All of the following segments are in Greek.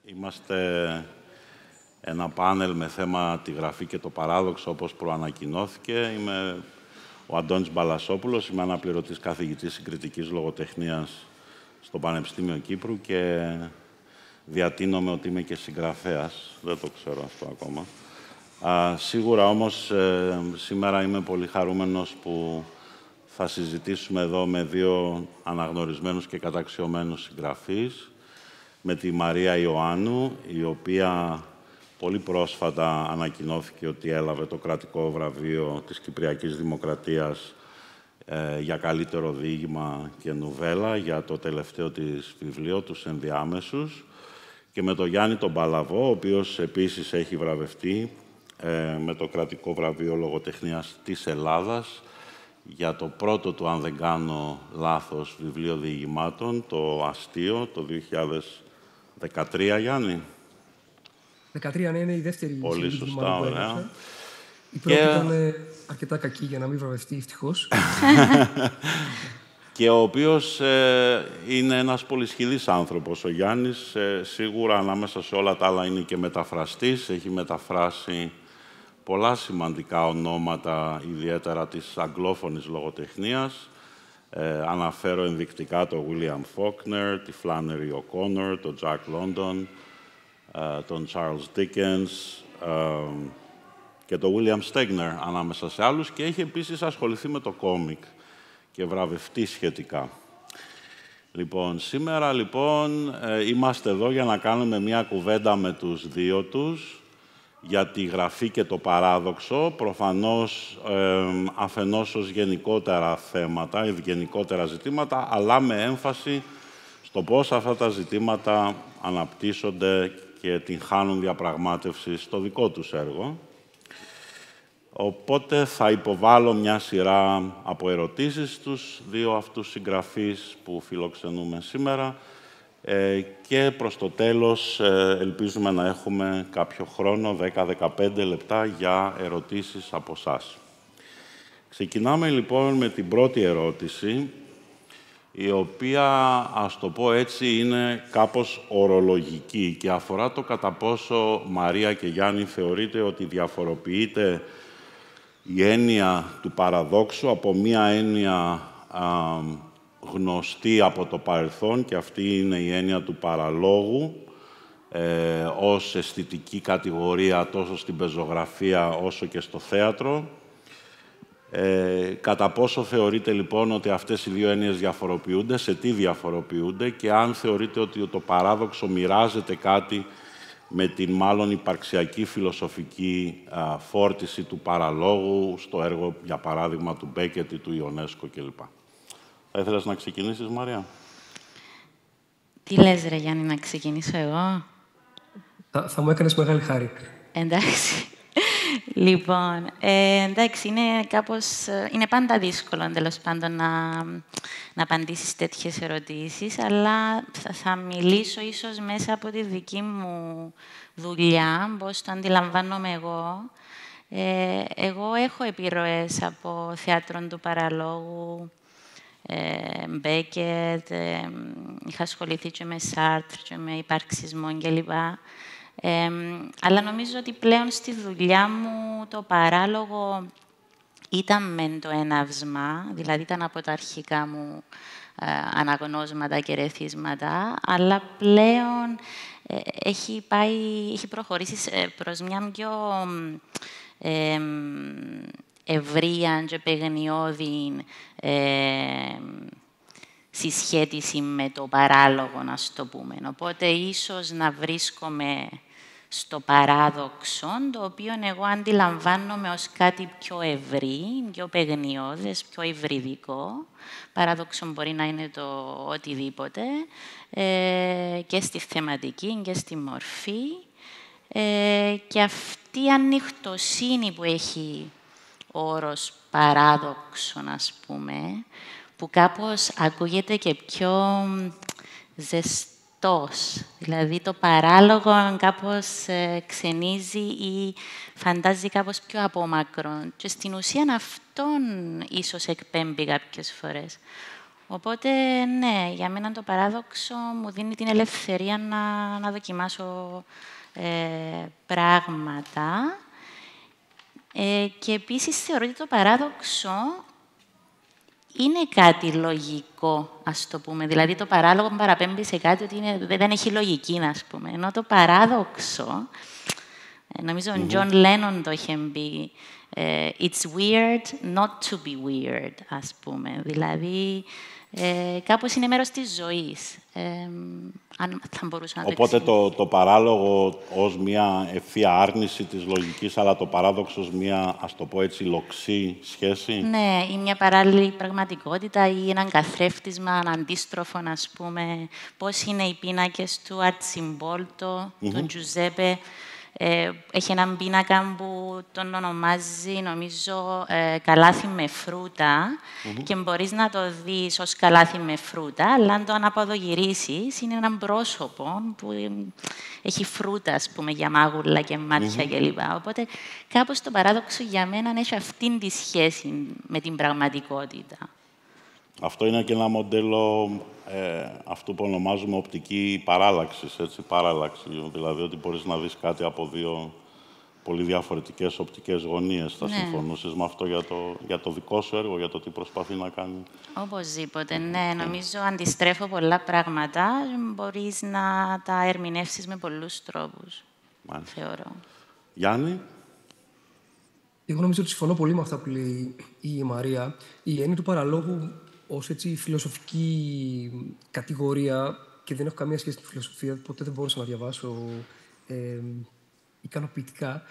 Είμαστε ένα πάνελ με θέμα τη γραφή και το παράδοξο, όπως προανακοινώθηκε. Είμαι ο Αντώνης Μπαλασόπουλος, είμαι αναπληρωτής καθηγητής συγκριτικής λογοτεχνίας στο Πανεπιστήμιο Κύπρου και διατείνομαι ότι είμαι και συγγραφέας. Δεν το ξέρω αυτό ακόμα. Σίγουρα όμως σήμερα είμαι πολύ χαρούμενος που θα συζητήσουμε εδώ με δύο αναγνωρισμένους και καταξιωμένους συγγραφείς, με τη Μαρία Ιωάννου, η οποία πολύ πρόσφατα ανακοινώθηκε ότι έλαβε το κρατικό βραβείο της Κυπριακής Δημοκρατίας για καλύτερο διήγημα και νουβέλα για το τελευταίο της βιβλίο, «Τους Ενδιάμεσους», και με τον Γιάννη τον Παλαβό, ο οποίος επίσης έχει βραβευτεί με το κρατικό βραβείο λογοτεχνίας της Ελλάδας για το πρώτο του, αν δεν κάνω λάθος, βιβλίο διηγημάτων, το Αστείο, το 2013, Γιάννη. 13, ναι, είναι η δεύτερη. Πολύ σωστά, ωραία. Η πρώτη ήταν αρκετά κακή για να μην βραβευτεί, ευτυχώς. Και ο οποίος είναι ένας πολυσχηδής άνθρωπος, ο Γιάννης. Σίγουρα, ανάμεσα σε όλα τα άλλα, είναι και μεταφραστής. Έχει μεταφράσει πολλά σημαντικά ονόματα, ιδιαίτερα της αγγλόφωνης λογοτεχνίας. Αναφέρω ενδεικτικά τον William Faulkner, τη Flannery O'Connor, τον Jack London, τον Charles Dickens και τον William Stegner, ανάμεσα σε άλλους. Και έχει επίσης ασχοληθεί με το κόμικ και βραβευτεί σχετικά. Λοιπόν, σήμερα, είμαστε εδώ για να κάνουμε μια κουβέντα με τους δύο τους για τη γραφή και το παράδοξο, προφανώς αφενός ως γενικότερα θέματα, γενικότερα ζητήματα, αλλά με έμφαση στο πώς αυτά τα ζητήματα αναπτύσσονται και την χάνουν διαπραγμάτευση στο δικό τους έργο. Οπότε θα υποβάλω μια σειρά από ερωτήσεις στους δύο αυτούς συγγραφείς που φιλοξενούμε σήμερα και προς το τέλος ελπίζουμε να έχουμε κάποιο χρόνο, 10-15 λεπτά, για ερωτήσεις από εσάς. Ξεκινάμε λοιπόν με την πρώτη ερώτηση, η οποία, ας το πω έτσι, είναι κάπως ορολογική και αφορά το κατά πόσο, Μαρία και Γιάννη, θεωρείτε ότι διαφοροποιείται η έννοια του παραδόξου από μία έννοια γνωστή από το παρελθόν, και αυτή είναι η έννοια του παραλόγου, ως αισθητική κατηγορία τόσο στην πεζογραφία όσο και στο θέατρο. Κατά πόσο θεωρείτε λοιπόν ότι αυτές οι δύο έννοιες διαφοροποιούνται, σε τι διαφοροποιούνται, και αν θεωρείτε ότι το παράδοξο μοιράζεται κάτι με την μάλλον υπαρξιακή φιλοσοφική φόρτιση του παραλόγου στο έργο, για παράδειγμα, του Μπέκετ ή του Ιονέσκο κλπ. Θα ήθελες να ξεκινήσεις, Μαρία? Τι λες, ρε Γιάννη, να ξεκινήσω εγώ? Θα μου έκανες μεγάλη χάρη. Εντάξει. Λοιπόν, εντάξει, είναι πάντα δύσκολο, τέλος πάντων, να απαντήσεις τέτοιες ερωτήσεις, αλλά θα μιλήσω ίσως μέσα από τη δική μου δουλειά, πώς το αντιλαμβάνομαι εγώ. Εγώ έχω επιρροές από θέατρο του παραλόγου, Μπέκετ, είχα ασχοληθεί και με Σάρτρ και με υπαρξισμό κλπ. Αλλά νομίζω ότι πλέον στη δουλειά μου το παράλογο ήταν μεν το έναυσμα, δηλαδή ήταν από τα αρχικά μου αναγνώσματα και ρεθίσματα, αλλά πλέον έχει προχωρήσει προς μια πιο ευρεία και παιγνιώδη συσχέτιση με το παράλογο, να το πούμε. Οπότε, ίσως να βρίσκομαι στο παράδοξο, το οποίο εγώ αντιλαμβάνομαι ως κάτι πιο ευρύ, πιο παιγνιώδες, πιο υβριδικό. Παράδοξο μπορεί να είναι το οτιδήποτε, και στη θεματική και στη μορφή. Και αυτή η ανοιχτοσύνη που έχει ο όρος παράδοξο, ας πούμε, που κάπως ακούγεται και πιο ζεστός. Δηλαδή, το παράλογο κάπως ξενίζει ή φαντάζει κάπως πιο απόμακρον. Και στην ουσία αυτόν ίσως εκπέμπει κάποιες φορές. Οπότε, ναι, για μένα το παράδοξο μου δίνει την ελευθερία να δοκιμάσω πράγματα. Και επίσης θεωρώ ότι το παράδοξο είναι κάτι λογικό, ας το πούμε. Δηλαδή, το παράλογο παραπέμπει σε κάτι ότι δεν έχει λογική, ας πούμε. Ενώ το παράδοξο, νομίζω ο John Lennon το είχε πει, it's weird not to be weird, ας πούμε. Δηλαδή, κάπως είναι μέρος της ζωής. Αν θα μπορούσα να Οπότε το παράλογο ως μια ευθεία άρνηση της λογικής, αλλά το παράδοξο ως μια, ας το πω έτσι, λοξή σχέση. Ναι, ή μια παράλληλη πραγματικότητα ή έναν καθρέφτισμα, έναν αντίστροφο, ας πούμε. Πώς είναι οι πίνακες του Αρτσιμπόλτο, του Τζουζέπε. Έχει έναν πίνακα που τον ονομάζει, νομίζω, καλάθι με φρούτα και μπορείς να το δεις ως καλάθι με φρούτα, αλλά αν το αναποδογυρίσεις, είναι έναν πρόσωπο που έχει φρούτα, ας πούμε, για μάγουλα και μάτια κλπ. Οπότε, κάπως το παράδοξο για μένα έχει αυτήν τη σχέση με την πραγματικότητα. Αυτό είναι και ένα μοντέλο αυτού που ονομάζουμε οπτική παράλλαξης, έτσι, παράλλαξη. Δηλαδή ότι μπορείς να δεις κάτι από δύο πολύ διαφορετικές οπτικές γωνίες. Θα συμφωνούσες με αυτό για το δικό σου έργο, για το τι προσπαθεί να κάνει? Οπωσδήποτε, ναι. Νομίζω αντιστρέφω πολλά πράγματα. Μπορείς να τα ερμηνεύσεις με πολλούς τρόπους, θεωρώ. Γιάννη? Εγώ νομίζω ότι συμφωνώ πολύ με αυτά που λέει η Μαρία. Η έννοια του παραλόγου ως έτσι φιλοσοφική κατηγορία, και δεν έχω καμία σχέση με τη φιλοσοφία, ποτέ δεν μπορούσα να διαβάσω ικανοποιητικά,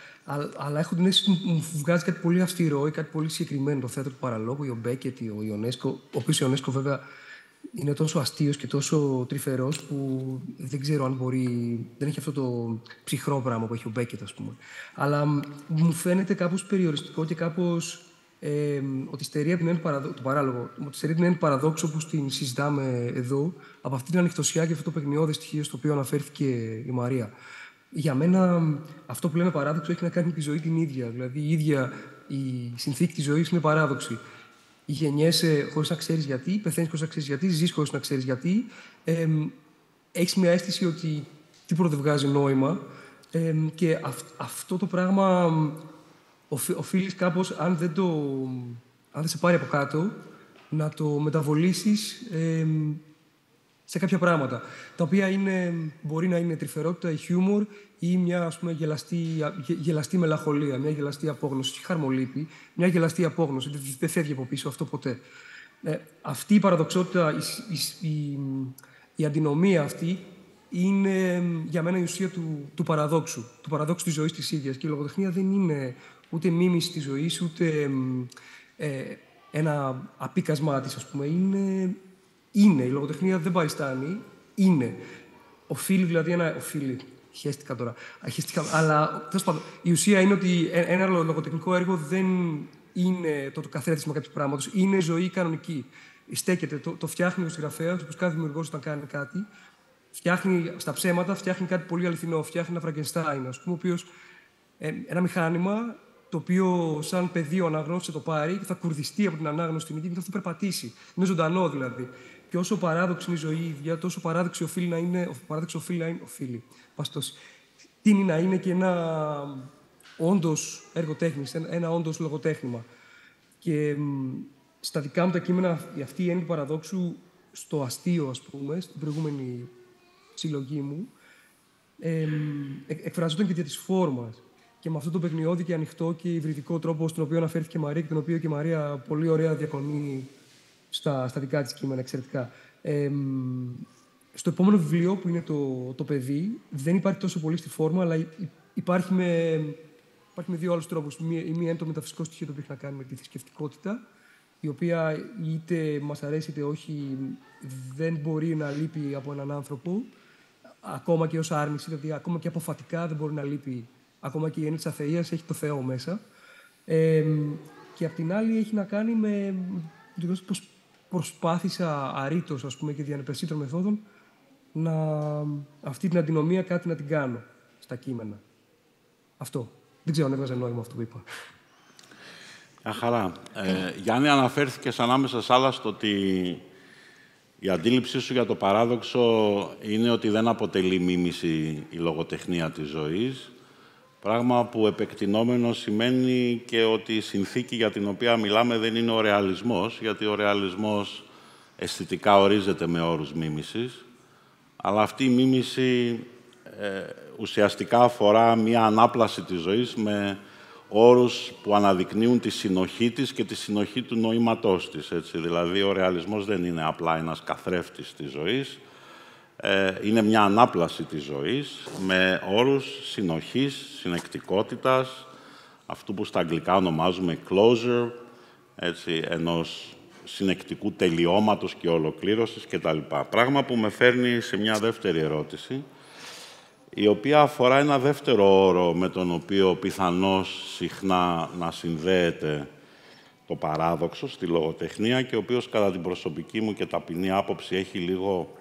αλλά έχω την αίσθηση ότι μου βγάζει κάτι πολύ αυστηρό ή κάτι πολύ συγκεκριμένο, το θέατρο του παραλόγου, ο Μπέκετ, ο Ιονέσκο, ο οποίος Ιονέσκο βέβαια είναι τόσο αστείος και τόσο τρυφερός που δεν ξέρω αν μπορεί, δεν έχει αυτό το ψυχρό πράγμα που έχει ο Μπέκετ, ας πούμε. Αλλά μου φαίνεται κάπως περιοριστικό και κάπως ότι στερεί από την έννοια του παραδόξου που την συζητάμε εδώ, από αυτή την ανοιχτωσιά και αυτό το παιχνιώδες στοιχείο στο οποίο αναφέρθηκε η Μαρία. Για μένα, αυτό που λέμε παράδοξο έχει να κάνει με τη ζωή την ίδια. Δηλαδή, η ίδια η συνθήκη της ζωής είναι παράδοξη. Γεννιέσαι χωρίς να ξέρεις γιατί, πεθαίνεις χωρίς να ξέρεις γιατί, ζεις χωρίς να ξέρεις γιατί. Έχεις μια αίσθηση ότι τίποτα δεν βγάζει νόημα. Και αυτό το πράγμα οφείλεις κάπως, αν δεν σε πάρει από κάτω, να το μεταβολήσεις σε κάποια πράγματα, τα οποία μπορεί να είναι τρυφερότητα ή χιούμορ ή μια, ας πούμε, γελαστή μελαγχολία, μια γελαστή απόγνωση, χαρμολύπη, μια γελαστή απόγνωση. Δεν φεύγει από πίσω αυτό ποτέ. Αυτή η παραδοξότητα, η αντινομία αυτή, είναι για μένα η ουσία του παραδόξου της ζωής της ίδιας. Και η λογοτεχνία δεν είναι ούτε μίμηση της ζωής, ούτε ένα απίκασμά της, ας πούμε. Είναι. Η λογοτεχνία δεν παριστάνει. Είναι. Οφείλει δηλαδή οφείλει. Χαίστηκα τώρα. Αλλά τέλος πάντων, η ουσία είναι ότι ένα λογοτεχνικό έργο δεν είναι το καθρέφτισμα κάποιου πράγματος. Είναι ζωή κανονική. Στέκεται. Το φτιάχνει ο συγγραφέας, όπως κάθε δημιουργός όταν κάνει κάτι. Φτιάχνει στα ψέματα, φτιάχνει κάτι πολύ αληθινό. Φτιάχνει ένα Φραγκενστάιν, ας πούμε, ένα μηχάνημα το οποίο, σαν παιδί, ο αναγνώστης το πάρει και θα κουρδιστεί από την ανάγνωση την ίδια και θα περπατήσει. Είναι ζωντανό δηλαδή. Και όσο παράδοξη είναι η ζωή ίδια, τόσο παράδοξη οφείλει να είναι. Τίνει να είναι και ένα όντως έργο τέχνης, ένα όντως λογοτέχνημα. Και στα δικά μου τα κείμενα, αυτή η έννοια του παραδόξου, στο αστείο, ας πούμε, στην προηγούμενη συλλογή μου, εκφραζόταν και δια της φόρμας. Και με αυτό το παιχνιώδη και ανοιχτό και υβριδικό τρόπο στον οποίο αναφέρθηκε η Μαρία και τον οποίο και η Μαρία πολύ ωραία διακονεί στα δικά της κείμενα, εξαιρετικά. Στο επόμενο βιβλίο, που είναι το παιδί, δεν υπάρχει τόσο πολύ στη φόρμα, αλλά υπάρχει με δύο άλλους τρόπους. Η μία είναι το μεταφυσικό στοιχείο, το οποίο έχει να κάνει με τη θρησκευτικότητα, η οποία είτε μας αρέσει είτε όχι, δεν μπορεί να λείπει από έναν άνθρωπο, ακόμα και ως άρνηση, δηλαδή ακόμα και αποφατικά δεν μπορεί να λείπει. Ακόμα και η έννοια της αθείας έχει το Θεό μέσα. Και απ' την άλλη έχει να κάνει με το γεγονός πως προσπάθησα αρρήτως, ας πούμε, και διανεπερσί των μεθόδων αυτή την αντινομία κάτι να την κάνω στα κείμενα. Αυτό. Δεν ξέρω αν έβγαζε νόημα αυτό που είπα. Χαρά. Γιάννη, αναφέρθηκες ανάμεσα σ' άλλα στο ότι Η αντίληψή σου για το παράδοξο είναι ότι δεν αποτελεί μίμηση η λογοτεχνία της ζωής, πράγμα που επεκτηνόμενο σημαίνει και ότι η συνθήκη για την οποία μιλάμε δεν είναι ο ρεαλισμός, γιατί ο ρεαλισμός αισθητικά ορίζεται με όρους μίμησης, αλλά αυτή η μίμηση ουσιαστικά αφορά μία ανάπλαση της ζωής με όρους που αναδεικνύουν τη συνοχή της και τη συνοχή του νοήματός της. Έτσι. Δηλαδή, ο ρεαλισμός δεν είναι απλά ένας καθρέφτης της ζωής, είναι μια ανάπλαση της ζωής με όρους συνοχής, συνεκτικότητας, αυτού που στα αγγλικά ονομάζουμε closure, έτσι, ενός συνεκτικού τελειώματος και ολοκλήρωσης κτλ. Πράγμα που με φέρνει σε μια δεύτερη ερώτηση, η οποία αφορά ένα δεύτερο όρο με τον οποίο πιθανώς συχνά να συνδέεται το παράδοξο στη λογοτεχνία και ο οποίος κατά την προσωπική μου και ταπεινή άποψη έχει λίγο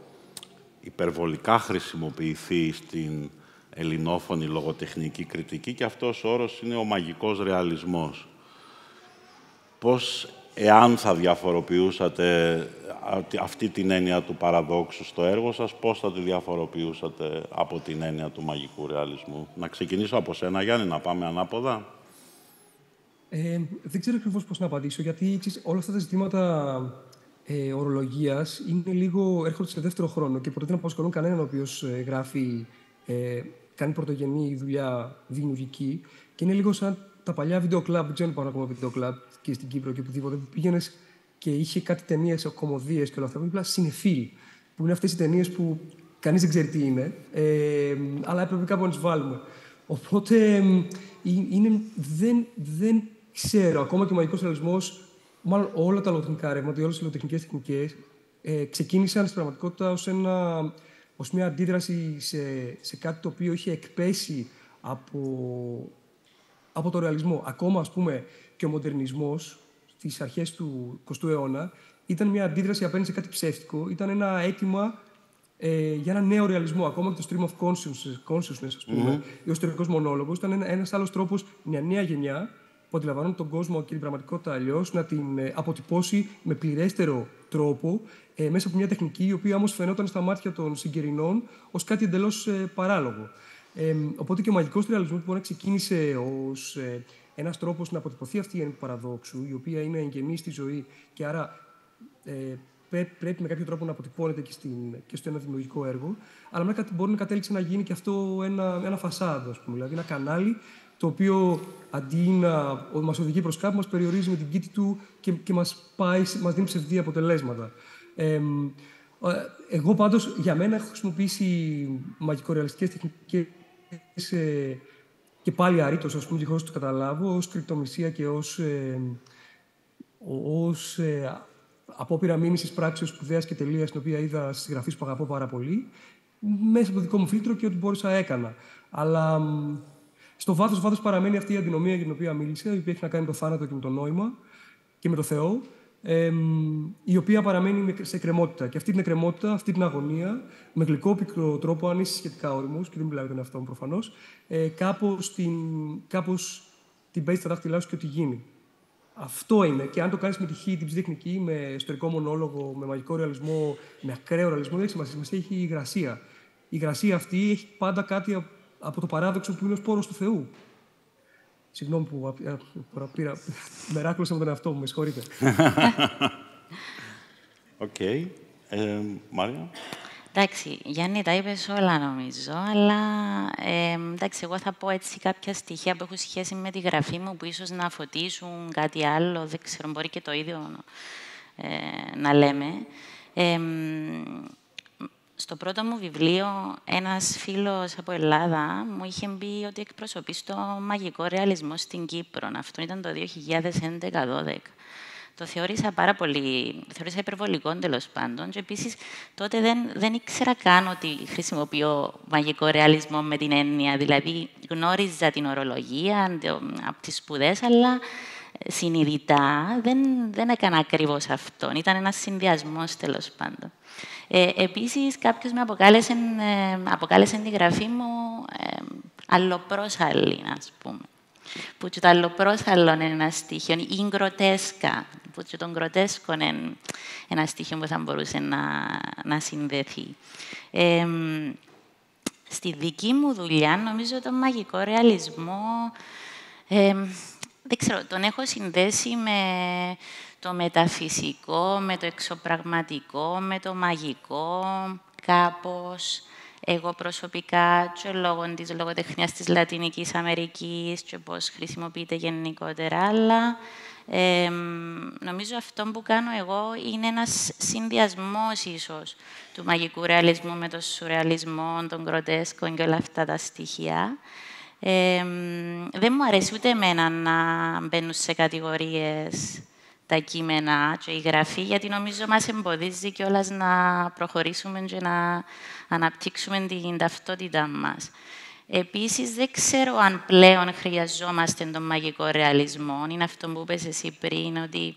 υπερβολικά χρησιμοποιηθεί στην ελληνόφωνη λογοτεχνική κριτική και αυτός ο όρος είναι ο μαγικός ρεαλισμός. Πώς, εάν θα διαφοροποιούσατε αυτή την έννοια του παραδόξου στο έργο σας, πώς θα τη διαφοροποιούσατε από την έννοια του μαγικού ρεαλισμού? Να ξεκινήσω από σένα, Γιάννη, να πάμε ανάποδα. Δεν ξέρω ακριβώς πώς να απαντήσω, γιατί όλα αυτά τα ζητήματα ορολογίας έρχονται σε δεύτερο χρόνο και ποτέ δεν απασχολούν κανέναν ο οποίος κάνει πρωτογενή δουλειά δημιουργική και είναι λίγο σαν τα παλιά βίντεο κλαμπ. Δεν ξέρω αν υπάρχουν ακόμα βίντεο κλαμπ και στην Κύπρο και οπουδήποτε, που πήγαινες και είχε κάτι ταινίες, κωμωδίες και όλα αυτά, που είναι συνεφίλ, που είναι αυτές οι ταινίες που κανείς δεν ξέρει τι είναι, αλλά έπρεπε κάπου να τις βάλουμε. Οπότε δεν ξέρω, ακόμα και ο μαγικός ρεαλισμός, μάλλον όλα τα λογοτεχνικά ρεύματα, όλες οι λογοτεχνικές τεχνικές ξεκίνησαν στην πραγματικότητα ως μια αντίδραση σε κάτι το οποίο είχε εκπέσει από το ρεαλισμό. Ακόμα, ας πούμε, και ο μοντερνισμός στις αρχές του 20ου αιώνα ήταν μια αντίδραση απέναντι σε κάτι ψεύτικο, ήταν ένα αίτημα για ένα νέο ρεαλισμό. Ακόμα και το stream of consciousness, ας πούμε, ή ο ιστορικός μονόλογος, ήταν ένας άλλος τρόπος, μια νέα γενιά που αντιλαμβάνουν τον κόσμο και την πραγματικότητα αλλιώς, να την αποτυπώσει με πληρέστερο τρόπο μέσα από μια τεχνική, η οποία όμως φαινόταν στα μάτια των συγκερινών ως κάτι εντελώς παράλογο. Οπότε και ο μαγικός ρεαλισμός που ξεκίνησε ως ένας τρόπος να αποτυπωθεί αυτή η έννοια του παραδόξου, η οποία είναι εγγενή στη ζωή και άρα πρέπει με κάποιο τρόπο να αποτυπώνεται και στο ένα δημιουργικό έργο, αλλά μετά μπορεί να κατέληξε να γίνει και αυτό ένα φασάδο, ας πούμε, δηλαδή ένα κανάλι το οποίο αντί να μας οδηγεί προς κάπου, μας περιορίζει με την κήτη του και μας δίνει ψευδή αποτελέσματα. Εγώ πάντως, για μένα, έχω χρησιμοποιήσει μαγικορεαλιστικές τεχνικές και πάλι αρήτως, ας πούμε, και χωρίς το καταλάβω, ως κρυπτομυσία και ως απόπειρα μίμησης πράξεως σπουδαίας και τελείας, την οποία είδα στις συγγραφείς που αγαπώ πάρα πολύ, μέσα από το δικό μου φίλτρο και ό,τι μπόρεσα έκανα. Αλλά στο βάθος παραμένει αυτή η αντινομία για την οποία μίλησα, η οποία έχει να κάνει με το θάνατο και με το νόημα και με το Θεό, η οποία παραμένει σε εκκρεμότητα. Και αυτή την εκκρεμότητα, αυτή την αγωνία, με γλυκόπικρο τρόπο, αν είσαι σχετικά όριμος, και δεν μιλάω για τον εαυτό μου προφανώς, κάπως την παίζει στα δάχτυλά σου και ό,τι γίνει. Αυτό είναι. Και αν το κάνεις με τυχή, την ψυχτεχνική, με ιστορικό μονόλογο, με μαγικό ρεαλισμό, με ακραίο ρεαλισμό, δεν έχει σημασία. Σημασία έχει η υγρασία. Η υγρασία αυτή έχει πάντα κάτι από το παράδοξο που είναι ο σπόρος του Θεού. Συγγνώμη που μεράκλωσα με τον εαυτό μου, με συγχωρείτε. Οκ. Μάρια. Εντάξει, Γιάννη, τα είπες όλα νομίζω, αλλά εντάξει, εγώ θα πω έτσι κάποια στοιχεία που έχουν σχέση με τη γραφή μου, που ίσως να φωτίσουν κάτι άλλο, δεν ξέρω, μπορεί και το ίδιο να λέμε. Στο πρώτο μου βιβλίο, ένας φίλος από Ελλάδα μου είχε πει ότι εκπροσωπεί το μαγικό ρεαλισμό στην Κύπρο. Αυτό ήταν το 2011-2012. Το θεώρησα θεώρησα υπερβολικό, τέλος πάντων. Και επίσης, τότε δεν ήξερα καν ότι χρησιμοποιώ μαγικό ρεαλισμό με την έννοια. Δηλαδή, γνώριζα την ορολογία από τις σπουδές, αλλά συνειδητά δεν έκανα ακριβώς αυτό. Ήταν ένας συνδυασμός, τέλος πάντων. Επίσης, κάποιος με αποκάλεσε τη γραφή μου αλλοπρόσαλλη, ας πούμε. που και το αλλοπρόθαλο είναι ένα στοιχείο, ή γκροτέσκα, που και το γκροτέσκο είναι ένα στοιχείο που θα μπορούσε να συνδεθεί. Στη δική μου δουλειά, νομίζω το μαγικό ρεαλισμό, δεν ξέρω, τον έχω συνδέσει με το μεταφυσικό, με το εξωπραγματικό, με το μαγικό, κάπως. Εγώ προσωπικά και λόγω της λογοτεχνίας της Λατινικής Αμερικής και πώς χρησιμοποιείται γενικότερα, αλλά νομίζω αυτό που κάνω εγώ είναι ένας συνδυασμός ίσως του μαγικού ρεαλισμού με το σουρεαλισμό, τον γκροτέσκο και όλα αυτά τα στοιχεία. Δεν μου αρέσει ούτε εμένα να μπαίνουν σε κατηγορίες τα κείμενα και η γραφή, γιατί νομίζω μας εμποδίζει κιόλας να προχωρήσουμε και να αναπτύξουμε την ταυτότητά μας. Επίσης, δεν ξέρω αν πλέον χρειαζόμαστε τον μαγικό ρεαλισμό. Είναι αυτό που είπες εσύ πριν, ότι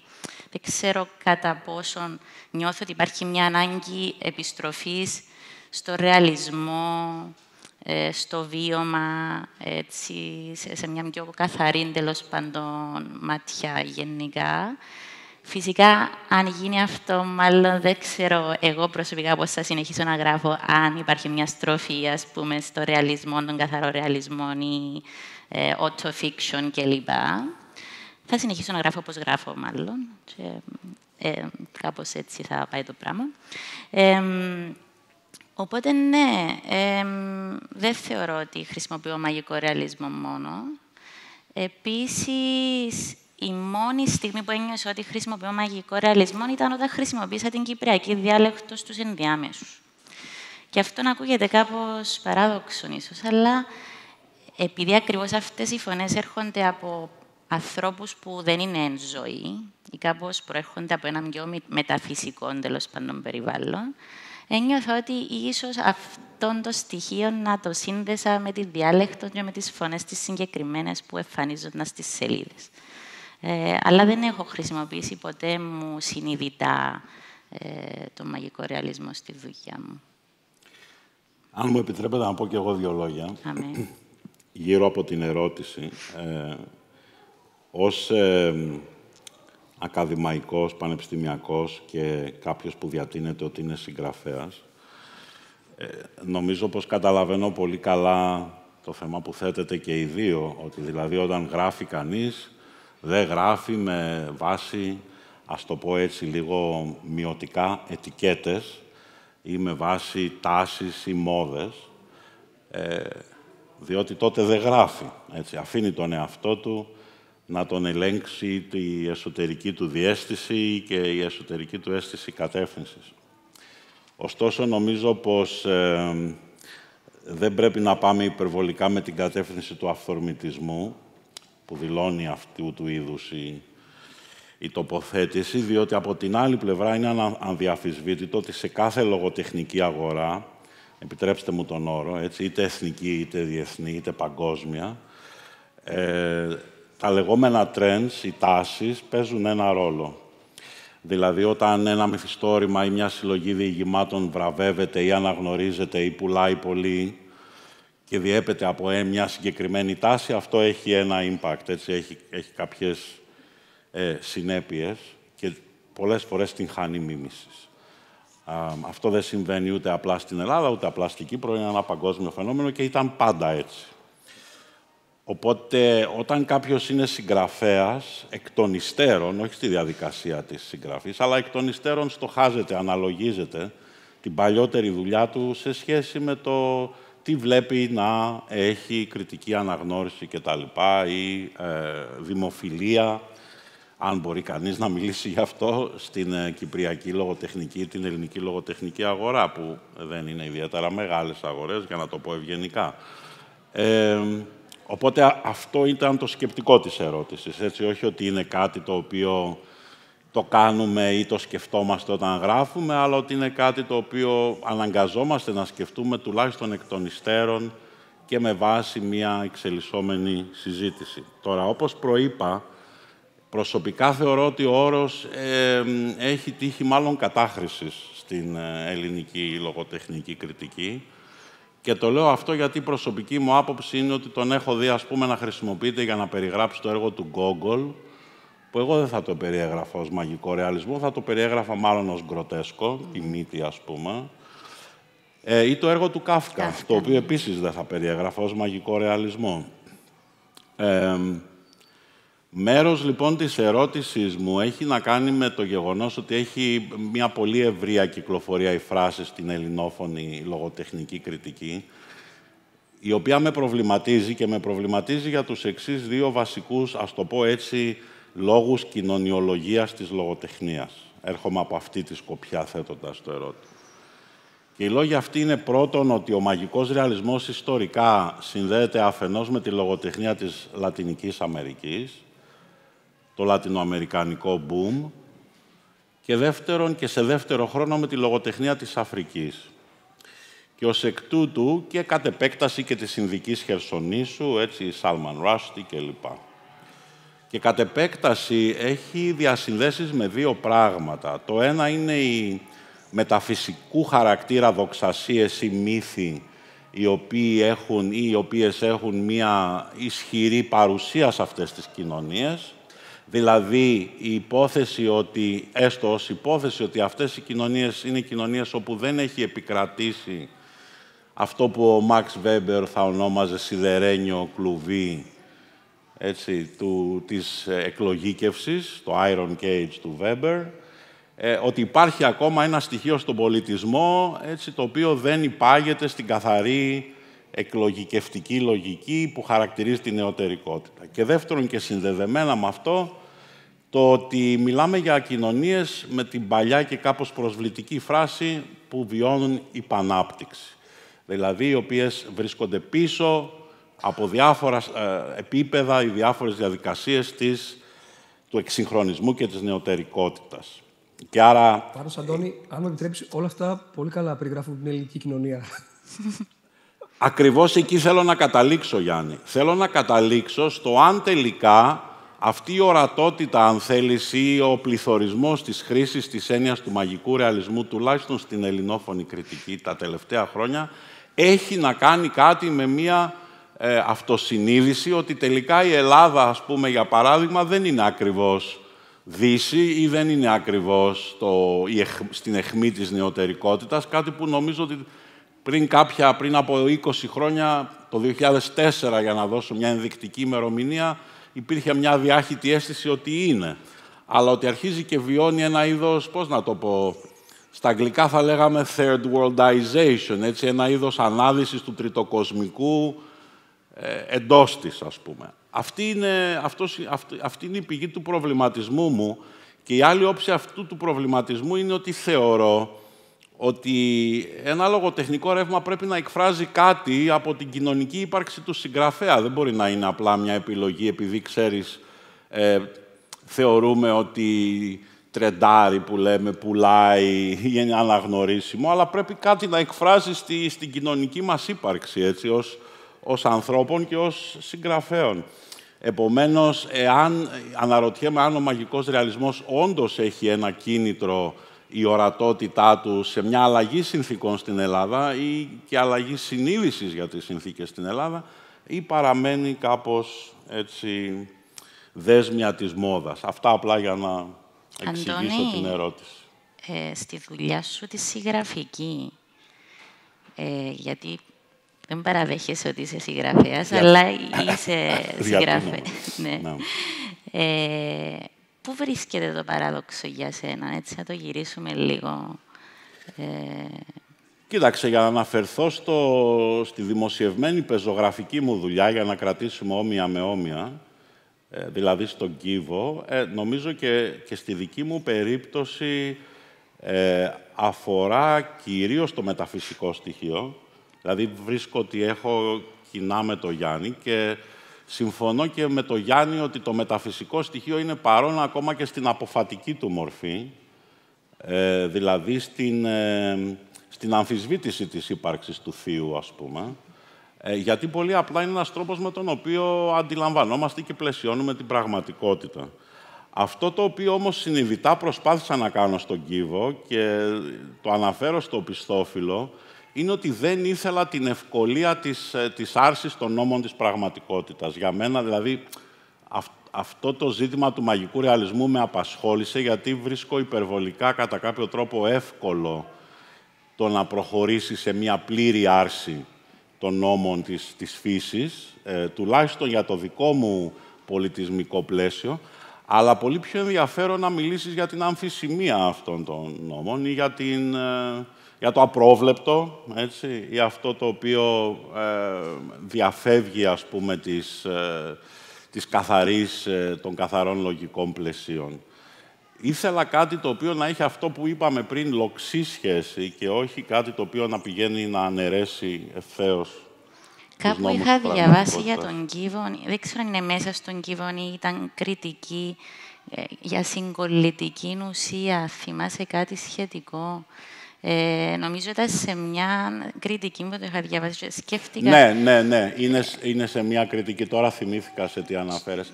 δεν ξέρω κατά πόσον νιώθω ότι υπάρχει μια ανάγκη επιστροφής στο ρεαλισμό, στο βίωμα, έτσι, σε μια πιο καθαρή, τέλος πάντων, ματιά γενικά. Φυσικά, αν γίνει αυτό, μάλλον δεν ξέρω εγώ προσωπικά πώς θα συνεχίσω να γράφω, αν υπάρχει μια στροφή, ας πούμε, στο ρεαλισμό, τον καθαρό ρεαλισμό ή auto-fiction κλπ. Θα συνεχίσω να γράφω όπως γράφω, μάλλον. Και, κάπως έτσι θα πάει το πράγμα. Οπότε, ναι, δεν θεωρώ ότι χρησιμοποιώ μαγικό ρεαλισμό μόνο. Επίσης, η μόνη στιγμή που ένιωσα ότι χρησιμοποιώ μαγικό ρεαλισμό ήταν όταν χρησιμοποίησα την κυπριακή διάλεκτο στους ενδιάμεσους. Και αυτό να ακούγεται κάπως παράδοξο ίσως, αλλά επειδή ακριβώς αυτές οι φωνές έρχονται από ανθρώπους που δεν είναι εν ζωή ή κάπως προέρχονται από ένα πιο μεταφυσικό, τέλος πάντων, περιβάλλον, ένιωθα ότι ίσως αυτό το στοιχείο να το σύνδεσα με τη διάλεκτο και με τις φωνές τις συγκεκριμένες που εμφανίζονταν στις σελίδες. Αλλά δεν έχω χρησιμοποιήσει ποτέ μου συνειδητά το μαγικό ρεαλισμό στη δουλειά μου. Αν μου επιτρέπετε να πω και εγώ δύο λόγια. Αμέ. Γύρω από την ερώτηση, ως ακαδημαϊκός, πανεπιστημιακός και κάποιος που διατείνεται ότι είναι συγγραφέας, νομίζω πως καταλαβαίνω πολύ καλά το θέμα που θέτετε και οι δύο, ότι δηλαδή όταν γράφει κανείς, δεν γράφει με βάση, ας το πω έτσι, λίγο μειωτικά ετικέτες ή με βάση τάσεις ή μόδες, διότι τότε δεν γράφει. Έτσι. Αφήνει τον εαυτό του να τον ελέγξει η εσωτερική του διαίσθηση και η εσωτερική του αίσθηση κατεύθυνσης. Ωστόσο, νομίζω πως δεν πρέπει να πάμε υπερβολικά με την κατεύθυνση του αυθορμητισμού, που δηλώνει αυτού του είδους η τοποθέτηση, διότι από την άλλη πλευρά είναι ανδιαφυσβήτητο ότι σε κάθε λογοτεχνική αγορά, επιτρέψτε μου τον όρο, έτσι, είτε εθνική, είτε διεθνή, είτε παγκόσμια, τα λεγόμενα trends, οι τάσεις, παίζουν ένα ρόλο. Δηλαδή, όταν ένα μυθιστόρημα ή μια συλλογή διηγημάτων βραβεύεται ή αναγνωρίζεται ή πουλάει πολύ και διέπεται από μια συγκεκριμένη τάση, αυτό έχει ένα impact, έτσι, έχει κάποιες συνέπειες και πολλές φορές την χάνει μίμησης. Αυτό δεν συμβαίνει ούτε απλά στην Ελλάδα, ούτε απλά στην Κύπρο, είναι ένα παγκόσμιο φαινόμενο και ήταν πάντα έτσι. Οπότε, όταν κάποιος είναι συγγραφέας, εκ των υστέρων, όχι στη διαδικασία της συγγραφής, αλλά εκ των υστέρων στοχάζεται, αναλογίζεται την παλιότερη δουλειά του σε σχέση με το τι βλέπει να έχει κριτική αναγνώριση κτλ. Ή δημοφιλία, αν μπορεί κανείς να μιλήσει γι' αυτό, στην κυπριακή λογοτεχνική, την ελληνική λογοτεχνική αγορά, που δεν είναι ιδιαίτερα μεγάλες αγορές, για να το πω ευγενικά. Οπότε αυτό ήταν το σκεπτικό της ερώτησης, έτσι, όχι ότι είναι κάτι το οποίο το κάνουμε ή το σκεφτόμαστε όταν γράφουμε, αλλά ότι είναι κάτι το οποίο αναγκαζόμαστε να σκεφτούμε τουλάχιστον εκ των υστέρων και με βάση μια εξελισσόμενη συζήτηση. Τώρα, όπως προείπα, προσωπικά θεωρώ ότι ο όρος έχει τύχει μάλλον κατάχρησης στην ελληνική λογοτεχνική κριτική Και το λέω αυτό γιατί η προσωπική μου άποψη είναι ότι τον έχω δει, ας πούμε, να χρησιμοποιείται για να περιγράψει το έργο του Γκόγκολ, που εγώ δεν θα το περιέγραφα ως μαγικό ρεαλισμό, θα το περιέγραφα μάλλον ως γκροτέσκο, τη μύτη, ας πούμε, ή το έργο του Κάφκα, το οποίο επίσης δεν θα περιέγραφα ως μαγικό ρεαλισμό. Μέρος, λοιπόν, της ερώτησης μου έχει να κάνει με το γεγονός ότι έχει μια πολύ ευρεία κυκλοφορία η φράση στην ελληνόφωνη λογοτεχνική κριτική, η οποία με προβληματίζει και με προβληματίζει για τους εξής δύο βασικούς, ας το πω έτσι, λόγους κοινωνιολογίας της λογοτεχνίας. Έρχομαι από αυτή τη σκοπιά θέτοντας το ερώτημα. Και οι λόγοι αυτοί είναι πρώτον ότι ο μαγικός ρεαλισμός ιστορικά συνδέεται αφενός με τη λογοτεχνία της Λατινικής Αμερικής, το λατινοαμερικανικό boom, και δεύτερον και σε δεύτερο χρόνο με τη λογοτεχνία της Αφρικής. Και ως εκ τούτου και κατ' επέκταση και της Ινδικής Χερσονήσου, έτσι, Σάλμαν Ράστι κλπ. Και κατ' επέκταση έχει διασυνδέσεις με δύο πράγματα. Το ένα είναι οι μεταφυσικού χαρακτήρα δοξασίες ή μύθοι, οι οποίοι έχουν ή οι οποίες έχουν μία ισχυρή παρουσία σε αυτές τις κοινωνίες. Δηλαδή, η υπόθεση ότι, έστω ως υπόθεση, ότι αυτές οι κοινωνίες είναι κοινωνίες όπου δεν έχει επικρατήσει αυτό που ο Μαξ Βέμπερ θα ονόμαζε σιδερένιο κλουβί, έτσι, της εκλογήκευσης, το Iron Cage του Βέμπερ, ότι υπάρχει ακόμα ένα στοιχείο στον πολιτισμό, έτσι, το οποίο δεν υπάγεται στην καθαρή εκλογικευτική λογική που χαρακτηρίζει την νεωτερικότητα. Και δεύτερον και συνδεδεμένα με αυτό, το ότι μιλάμε για κοινωνίες με την παλιά και κάπως προσβλητική φράση που βιώνουν υπανάπτυξη. Δηλαδή, οι οποίες βρίσκονται πίσω από διάφορα επίπεδα ή διάφορες διαδικασίες του εξυγχρονισμού και της νεωτερικότητας. Και άρα... Πάντως, Αντώνη, αν με επιτρέψεις, όλα αυτά πολύ καλά περιγράφουν την ελληνική κοινωνία. Ακριβώς εκεί θέλω να καταλήξω, Γιάννη. Θέλω να καταλήξω στο αν τελικά αυτή η ορατότητα, αν θέλεις, ή ο πληθωρισμός της χρήσης της έννοιας του μαγικού ρεαλισμού, τουλάχιστον στην ελληνόφωνη κριτική τα τελευταία χρόνια, έχει να κάνει κάτι με μία αυτοσυνείδηση ότι τελικά η Ελλάδα, ας πούμε, για παράδειγμα, δεν είναι ακριβώς Δύση ή δεν είναι ακριβώς στην αιχμή της νεωτερικότητας, κάτι που νομίζω ότι πριν από 20 χρόνια, το 2004, για να δώσω μια ενδεικτική ημερομηνία, υπήρχε μια διάχυτη αίσθηση ότι είναι. Αλλά ότι αρχίζει και βιώνει ένα είδος, πώς να το πω, στα αγγλικά θα λέγαμε third worldization, έτσι, ένα είδος ανάδυσης του τριτοκοσμικού εντός της, ας πούμε. Αυτή είναι η πηγή του προβληματισμού μου, και η άλλη όψη αυτού του προβληματισμού είναι ότι θεωρώ ότι ένα λογοτεχνικό ρεύμα πρέπει να εκφράζει κάτι από την κοινωνική ύπαρξη του συγγραφέα. Δεν μπορεί να είναι απλά μια επιλογή επειδή, ξέρεις, θεωρούμε ότι τρεντάρι που λέμε πουλάει ή είναι αναγνωρίσιμο, αλλά πρέπει κάτι να εκφράζει στην κοινωνική μας ύπαρξη, έτσι, ως ανθρώπων και ως συγγραφέων. Επομένως, αναρωτιέμαι αν ο μαγικός ρεαλισμός όντως έχει ένα κίνητρο, η ορατότητά του, σε μια αλλαγή συνθήκων στην Ελλάδα ή και αλλαγή συνείδησης για τις συνθήκες στην Ελλάδα, ή παραμένει κάπως, έτσι, δέσμια της μόδας. Αυτά απλά για να εξηγήσω, Αντώνη, την ερώτηση. Στη δουλειά σου τη συγγραφική, γιατί δεν παραδέχεσαι ότι είσαι συγγραφέας, αλλά είσαι συγγραφέα. Ναι. Πού βρίσκεται το παράδοξο για σένα, έτσι, να το γυρίσουμε λίγο. Κοίταξε, για να αναφερθώ στη δημοσιευμένη πεζογραφική μου δουλειά, για να κρατήσουμε όμοια με όμοια, δηλαδή στον Κύβο, νομίζω και στη δική μου περίπτωση αφορά κυρίως το μεταφυσικό στοιχείο. Δηλαδή βρίσκω ότι έχω κοινά με το Γιάννη και συμφωνώ και με το Γιάννη ότι το μεταφυσικό στοιχείο είναι παρόν ακόμα και στην αποφατική του μορφή, δηλαδή στην αμφισβήτηση της ύπαρξης του Θείου, ας πούμε, γιατί πολύ απλά είναι ένας τρόπος με τον οποίο αντιλαμβανόμαστε και πλαισιώνουμε την πραγματικότητα. Αυτό το οποίο όμως συνειδητά προσπάθησα να κάνω στον Κύβο και το αναφέρω στο Οπισθόφυλλο, είναι ότι δεν ήθελα την ευκολία της άρσης των νόμων της πραγματικότητας. Για μένα, δηλαδή, αυτό το ζήτημα του μαγικού ρεαλισμού με απασχόλησε, γιατί βρίσκω υπερβολικά, κατά κάποιο τρόπο, εύκολο το να προχωρήσει σε μια πλήρη άρση των νόμων της φύσης, τουλάχιστον για το δικό μου πολιτισμικό πλαίσιο, αλλά πολύ πιο ενδιαφέρον να μιλήσεις για την αμφισημία αυτών των νόμων ή για το απρόβλεπτο, έτσι, ή αυτό το οποίο διαφεύγει, ας πούμε, των καθαρών λογικών πλαισίων. Ήθελα κάτι το οποίο να έχει αυτό που είπαμε πριν, λοξή σχέση, και όχι κάτι το οποίο να πηγαίνει να αναιρέσει ευθέως. Κάπου είχα διαβάσει για τον Κίβον, δεν ξέρω αν είναι μέσα στον Κίβον ή ήταν κριτική για συγκολλητική ουσία. Θυμάσαι κάτι σχετικό? Νομίζω ήταν σε μια κριτική που το είχα διαβάσει. Σκέφτηκα... Ναι. Είναι σε μια κριτική. Τώρα θυμήθηκα σε τι αναφέρες.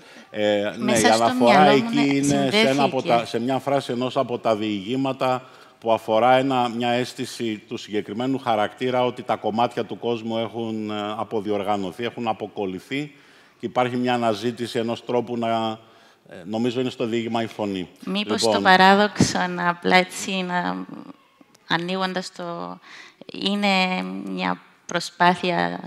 Ναι, η αναφορά εκεί είναι σε μια φράση ενός από τα διηγήματα που αφορά μια αίσθηση του συγκεκριμένου χαρακτήρα ότι τα κομμάτια του κόσμου έχουν αποδιοργανωθεί, έχουν αποκολληθεί και υπάρχει μια αναζήτηση ενός τρόπου να... Νομίζω είναι στο διήγημα η φωνή. Μήπως το παράδοξο απλά έτσι ανοίγοντας το... είναι μια προσπάθεια...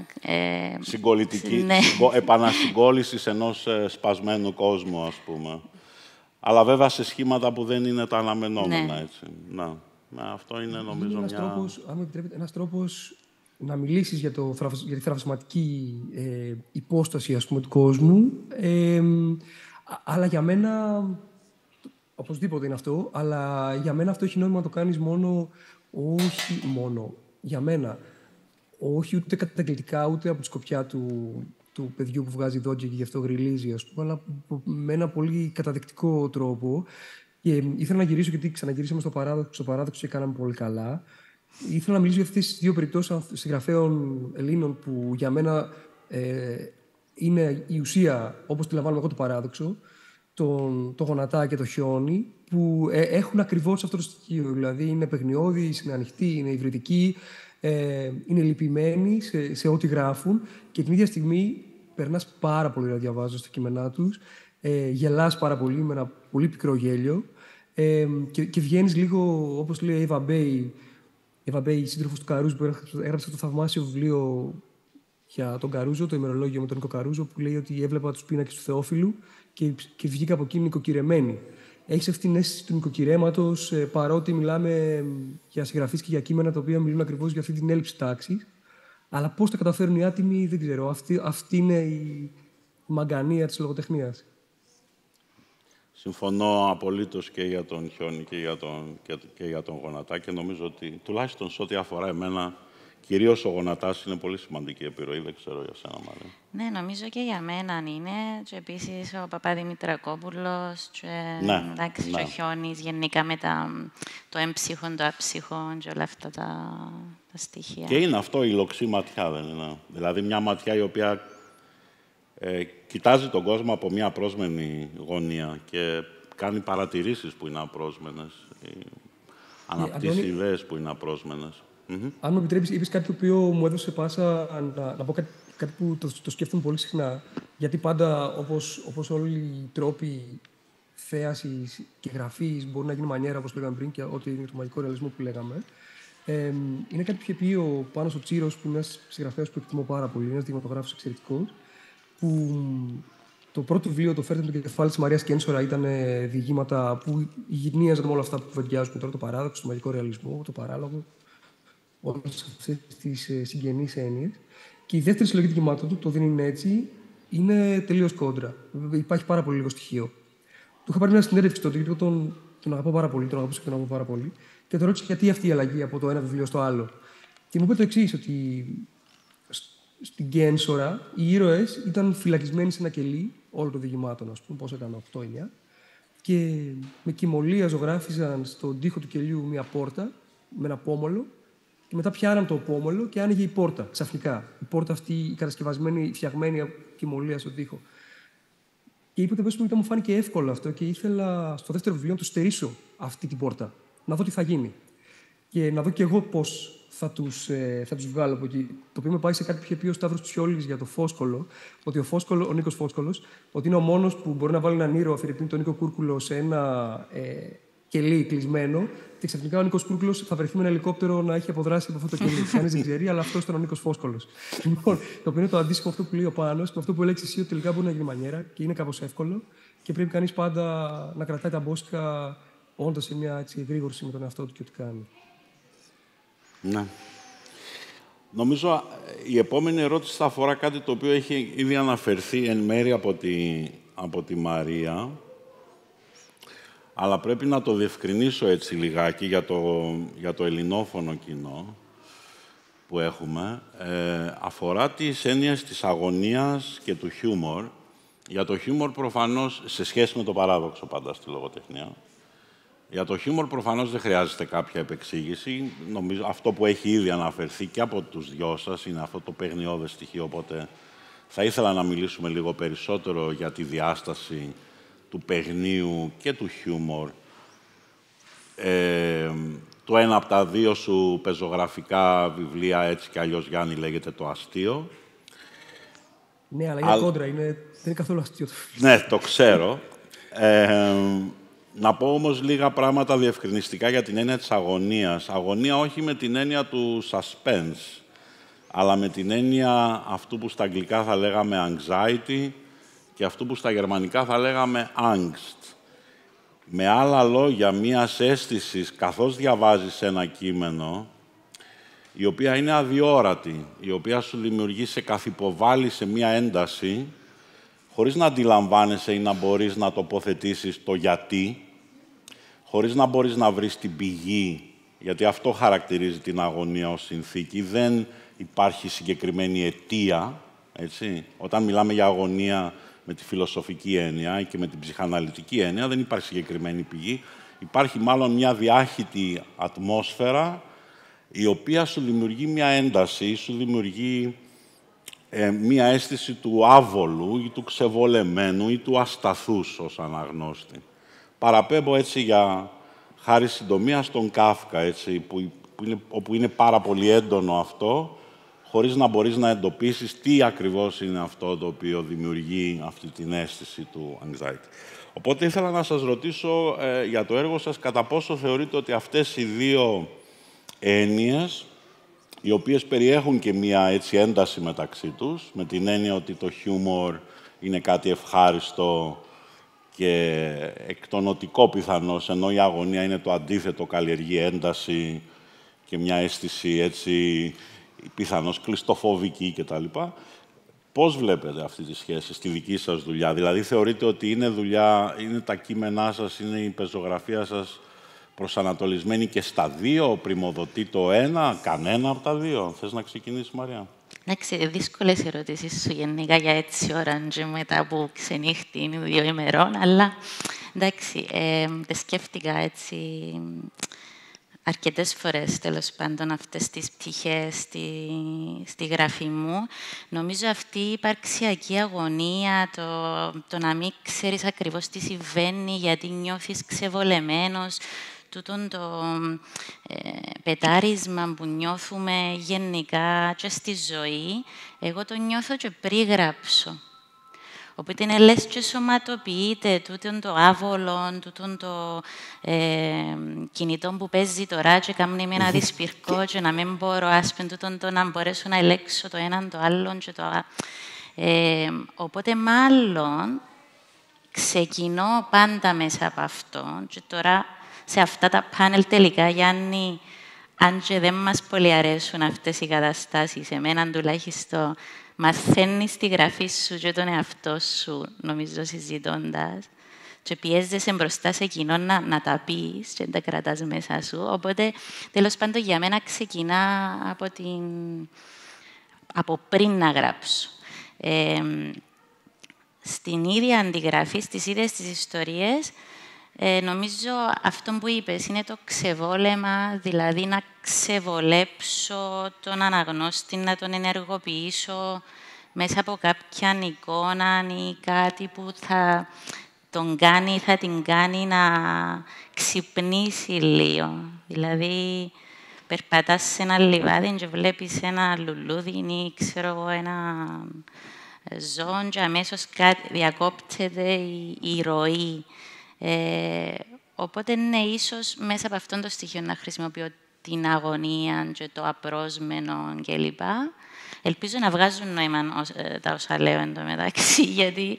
συγκολητική, ναι. Επανασυγκόλλησης ενός σπασμένου κόσμου, ας πούμε. Αλλά βέβαια σε σχήματα που δεν είναι τα αναμενόμενα, ναι. έτσι. Αυτό είναι, νομίζω, αν μου επιτρέπετε, ένας τρόπος να μιλήσεις για τη θραυσματική υπόσταση, ας πούμε, του κόσμου. Αλλά για μένα... Οπωσδήποτε είναι αυτό, αλλά για μένα αυτό έχει νόημα να το κάνεις όχι μόνο για μένα, όχι ούτε καταγγελτικά, ούτε από τη σκοπιά του παιδιού που βγάζει δόντια και γι' αυτό γριλίζει, ας πούμε, αλλά με ένα πολύ καταδεκτικό τρόπο. Και ήθελα να γυρίσω, γιατί ξαναγυρίσαμε στο παράδοξο και κάναμε πολύ καλά. Ήθελα να μιλήσω για αυτές τις δύο περιπτώσεις συγγραφέων Ελλήνων που για μένα είναι η ουσία, όπως τη λαμβάνω εγώ, το παράδοξο. Το Γονατά και το Χιόνι, που έχουν ακριβώς αυτό το στοιχείο. Δηλαδή είναι παιγνιώδεις, είναι ανοιχτοί, είναι υβριδικοί, είναι λυπημένοι σε ό,τι γράφουν και την ίδια στιγμή περνάς πάρα πολύ να διαβάζεις τα κείμενά τους, γελάς πάρα πολύ με ένα πολύ πικρό γέλιο και βγαίνεις λίγο, όπως λέει η Εύα Μπέι, σύντροφος του Καρούζου, που έγραψε το θαυμάσιο βιβλίο για τον Καρούζο, το ημερολόγιο με τον Νίκο Καρούζο, που λέει ότι έβλεπα τους πίνακες του Θεόφιλου και βγήκα από εκείνη νοικοκυρεμένη. Έχεις αυτή την αίσθηση του νοικοκυρέματος, παρότι μιλάμε για συγγραφείς και για κείμενα τα οποία μιλούν ακριβώς για αυτή την έλλειψη τάξης. Αλλά πώς τα καταφέρουν οι άτιμοι, δεν ξέρω. Αυτή είναι η μαγκανία της λογοτεχνίας. Συμφωνώ απολύτως και για τον Χιόνι και για τον Γονατά και νομίζω ότι τουλάχιστον σε ό,τι αφορά εμένα, κυρίως ο Γονατάς είναι πολύ σημαντική επιρροή, δεν ξέρω για σένα, Μαρία. Ναι, νομίζω και για μένα είναι. Και επίσης ο Παπαδημητρακόπουλος και, ναι. και ο Χιόνις, γενικά με το έμψυχον, το άψυχον και όλα αυτά τα στοιχεία. Και είναι αυτό η λοξή ματιά, δεν είναι? Δηλαδή μια ματιά η οποία κοιτάζει τον κόσμο από μια απρόσμενη γωνία και κάνει παρατηρήσεις που είναι απρόσμενες, αναπτύσσει ιδέες που είναι απρόσμενες. Αν μου επιτρέπεις, είπες κάτι το οποίο μου έδωσε πάσα να πω κάτι που το σκέφτομαι πολύ συχνά. Γιατί πάντα, όπως όλοι οι τρόποι θέασης και γραφής μπορεί να γίνει μανιέρα, όπως λέγαμε πριν, και ό,τι είναι το μαγικό ρεαλισμό που λέγαμε. Είναι κάτι που είχε πει ο Πάνος ο Τσίρος, που είναι ένας συγγραφέας που εκτιμώ πάρα πολύ, ένας δειγματογράφος εξαιρετικός, που το πρώτο βιβλίο, το «Φέρτε με το κεφάλι της Μαρίας Κένσορα», ήταν διηγήματα που γυρνίαζαν με όλα αυτά που κουβεντιάζουμε τώρα, το παράδοξο, το μαγικό ρεαλισμό, το παράλογο, όλες αυτές τις συγγενείς έννοιες. Και η δεύτερη συλλογή διηγημάτων του, το «Δεν είναι έτσι», είναι τελείως κόντρα. Υπάρχει πάρα πολύ λίγο στοιχείο. Του είχα πάρει μια συνέντευξη τότε, γιατί τον αγαπώ πάρα πολύ, τον αγαπούσα και τον αγαπώ πάρα πολύ. Και τον ρώτησα γιατί αυτή η αλλαγή από το ένα βιβλίο στο άλλο. Και μου είπε το εξής, ότι στην Κένσορα οι ήρωες ήταν φυλακισμένοι σε ένα κελί, όλο το διηγημάτων, ας πούμε, πόσο ήταν, 8-9, και με κυμολία ζωγράφιζαν στον τοίχο του κελιού μια πόρτα με ένα πόμολο. Και μετά πιάναν το πόμολο και άνοιγε η πόρτα, ξαφνικά. Η πόρτα αυτή, η κατασκευασμένη, φτιαγμένη από κυμολία στον τοίχο. Και είπε ότι μου φάνηκε εύκολο αυτό και ήθελα στο δεύτερο βιβλίο να του στερήσω αυτή την πόρτα. Να δω τι θα γίνει. Και να δω κι εγώ πώς θα τους βγάλω από εκεί. Το οποίο με πάει σε κάτι που είχε πει ο Σταύρος Τσιόλης για το Φόσκολο, ότι ο Νίκος Φόσκολος, ότι είναι ο μόνος που μπορεί να βάλει έναν ήρωα, αφιερετήν τον Νίκο Κούρκουλο, σε ένα κελί κλεισμένο, και ξαφνικά ο Νίκος Κούρκουλος θα βρεθεί με ένα ελικόπτερο να έχει αποδράσει από αυτό το κελί. Κανείς δεν ξέρει, αλλά αυτό ήταν ο Νίκος Φόσκολος. Λοιπόν, το οποίο είναι το αντίστοιχο αυτό που λέει ο Πάνος, και αυτό που έλεγε εσύ, ότι τελικά μπορεί να γίνει μανιέρα και είναι κάπως εύκολο και πρέπει κανείς πάντα να κρατάει τα μπόσικα, όντας σε μια εγρήγορση με τον εαυτό του και ό,τι κάνει. Ναι. Νομίζω η επόμενη ερώτηση θα αφορά κάτι το οποίο έχει ήδη αναφερθεί εν μέρει από τη Μαρία, αλλά πρέπει να το διευκρινίσω έτσι λιγάκι για το ελληνόφωνο κοινό που έχουμε. Αφορά τις έννοιες της αγωνίας και του χιούμορ. Για το χιούμορ προφανώς, σε σχέση με το παράδοξο πάντα στη λογοτεχνία, για το χιούμορ προφανώς δεν χρειάζεται κάποια επεξήγηση. Νομίζω αυτό που έχει ήδη αναφερθεί και από τους δυο σας είναι αυτό το παιγνιώδες στοιχείο, οπότε θα ήθελα να μιλήσουμε λίγο περισσότερο για τη διάσταση του παιγνίου και του χιούμορ. Το ένα από τα δύο σου πεζογραφικά βιβλία, έτσι κι αλλιώς, Γιάννη, λέγεται «Το αστείο». Ναι, αλλά είναι κόντρα, δεν είναι καθόλου αστείο. Ναι, το ξέρω. Να πω όμως λίγα πράγματα διευκρινιστικά για την έννοια της αγωνίας. Αγωνία όχι με την έννοια του suspense, αλλά με την έννοια αυτού που στα αγγλικά θα λέγαμε anxiety και αυτού που στα γερμανικά θα λέγαμε angst. Με άλλα λόγια, μίας αίσθησης, καθώς διαβάζεις ένα κείμενο, η οποία είναι αδιόρατη, η οποία σου δημιουργεί, σε καθυποβάλλει σε μία ένταση, χωρίς να αντιλαμβάνεσαι ή να μπορείς να τοποθετήσεις το γιατί, χωρίς να μπορείς να βρεις την πηγή, γιατί αυτό χαρακτηρίζει την αγωνία ως συνθήκη. Δεν υπάρχει συγκεκριμένη αιτία, έτσι. Όταν μιλάμε για αγωνία με τη φιλοσοφική έννοια και με την ψυχαναλυτική έννοια, δεν υπάρχει συγκεκριμένη πηγή. Υπάρχει μάλλον μια διάχυτη ατμόσφαιρα, η οποία σου δημιουργεί μια ένταση, σου δημιουργεί μια αίσθηση του άβολου ή του ξεβολεμένου ή του ασταθούς ως αναγνώστη. Παραπέμπω έτσι για χάρη συντομία στον Κάφκα, έτσι, όπου είναι πάρα πολύ έντονο αυτό, χωρίς να μπορείς να εντοπίσεις τι ακριβώς είναι αυτό το οποίο δημιουργεί αυτή την αίσθηση του anxiety. Οπότε ήθελα να σας ρωτήσω για το έργο σας, κατά πόσο θεωρείτε ότι αυτές οι δύο έννοιες, οι οποίες περιέχουν και μία έτσι ένταση μεταξύ τους, με την έννοια ότι το χιούμορ είναι κάτι ευχάριστο και εκτονωτικό πιθανώς, ενώ η αγωνία είναι το αντίθετο, καλλιεργεί ένταση και μια αίσθηση έτσι πιθανώς κλειστοφοβική κτλ. Πώς βλέπετε αυτή τη σχέση στη δική σας δουλειά? Δηλαδή, θεωρείτε ότι είναι τα κείμενά σας, είναι η πεζογραφία σας προσανατολισμένη και στα δύο, πριμοδοτεί το ένα, κανένα από τα δύο? Θες να ξεκινήσεις, Μαρία? Εντάξει, δύσκολες ερωτήσεις σου γενικά για έτσι ώρα και μετά που ξενύχτη είναι 2 ημερών, αλλά εντάξει, δεν σκέφτηκα έτσι αρκετές φορές, τέλος πάντων, αυτές τις πτυχές στη γραφή μου. Νομίζω αυτή η υπαρξιακή αγωνία, το να μην ξέρεις ακριβώς τι συμβαίνει, γιατί νιώθεις ξεβολεμένος, τούτον το πετάρισμα που νιώθουμε γενικά και στη ζωή, εγώ το νιώθω και πριν γράψω. Οπότε είναι λες και σωματοποιείται τούτον το άβολο, τούτον το κινητό που παίζει τώρα και κάνει με ένα δυσπυρκό και να μην μπορώ, άσπεν τούτον το να μπορέσω να ελέγξω το έναν το άλλον και το οπότε μάλλον ξεκινώ πάντα μέσα από αυτό και τώρα σε αυτά τα πάνελ τελικά, Γιάννη, αν και δεν μας πολύ αρέσουν αυτές οι καταστάσεις, εμένα τουλάχιστον μαθαίνεις τη γραφή σου και τον εαυτό σου, νομίζω, συζητώντας, και πιέζεσαι μπροστά σε κοινό να τα πεις και να τα κρατάς μέσα σου. Οπότε, τέλος πάντων, για μένα ξεκινά από πριν να γράψω. Στην ίδια αντιγραφή, στις ίδιες τις ιστορίες, νομίζω αυτό που είπες είναι το ξεβόλεμα, δηλαδή να ξεβολέψω τον αναγνώστη, να τον ενεργοποιήσω μέσα από κάποια εικόνα ή κάτι που θα την κάνει να ξυπνήσει λίγο. Δηλαδή, περπατάς σε ένα λιβάδι και βλέπεις ένα λουλούδι ή, ξέρω εγώ, ένα ζώο και αμέσως διακόπτεται η ροή. Οπότε, ναι, ίσως μέσα από αυτόν το στοιχείο να χρησιμοποιώ την αγωνία και το απρόσμενο κλπ. Ελπίζω να βγάζουν νόημα τα όσα λέω εν τω μεταξύ, γιατί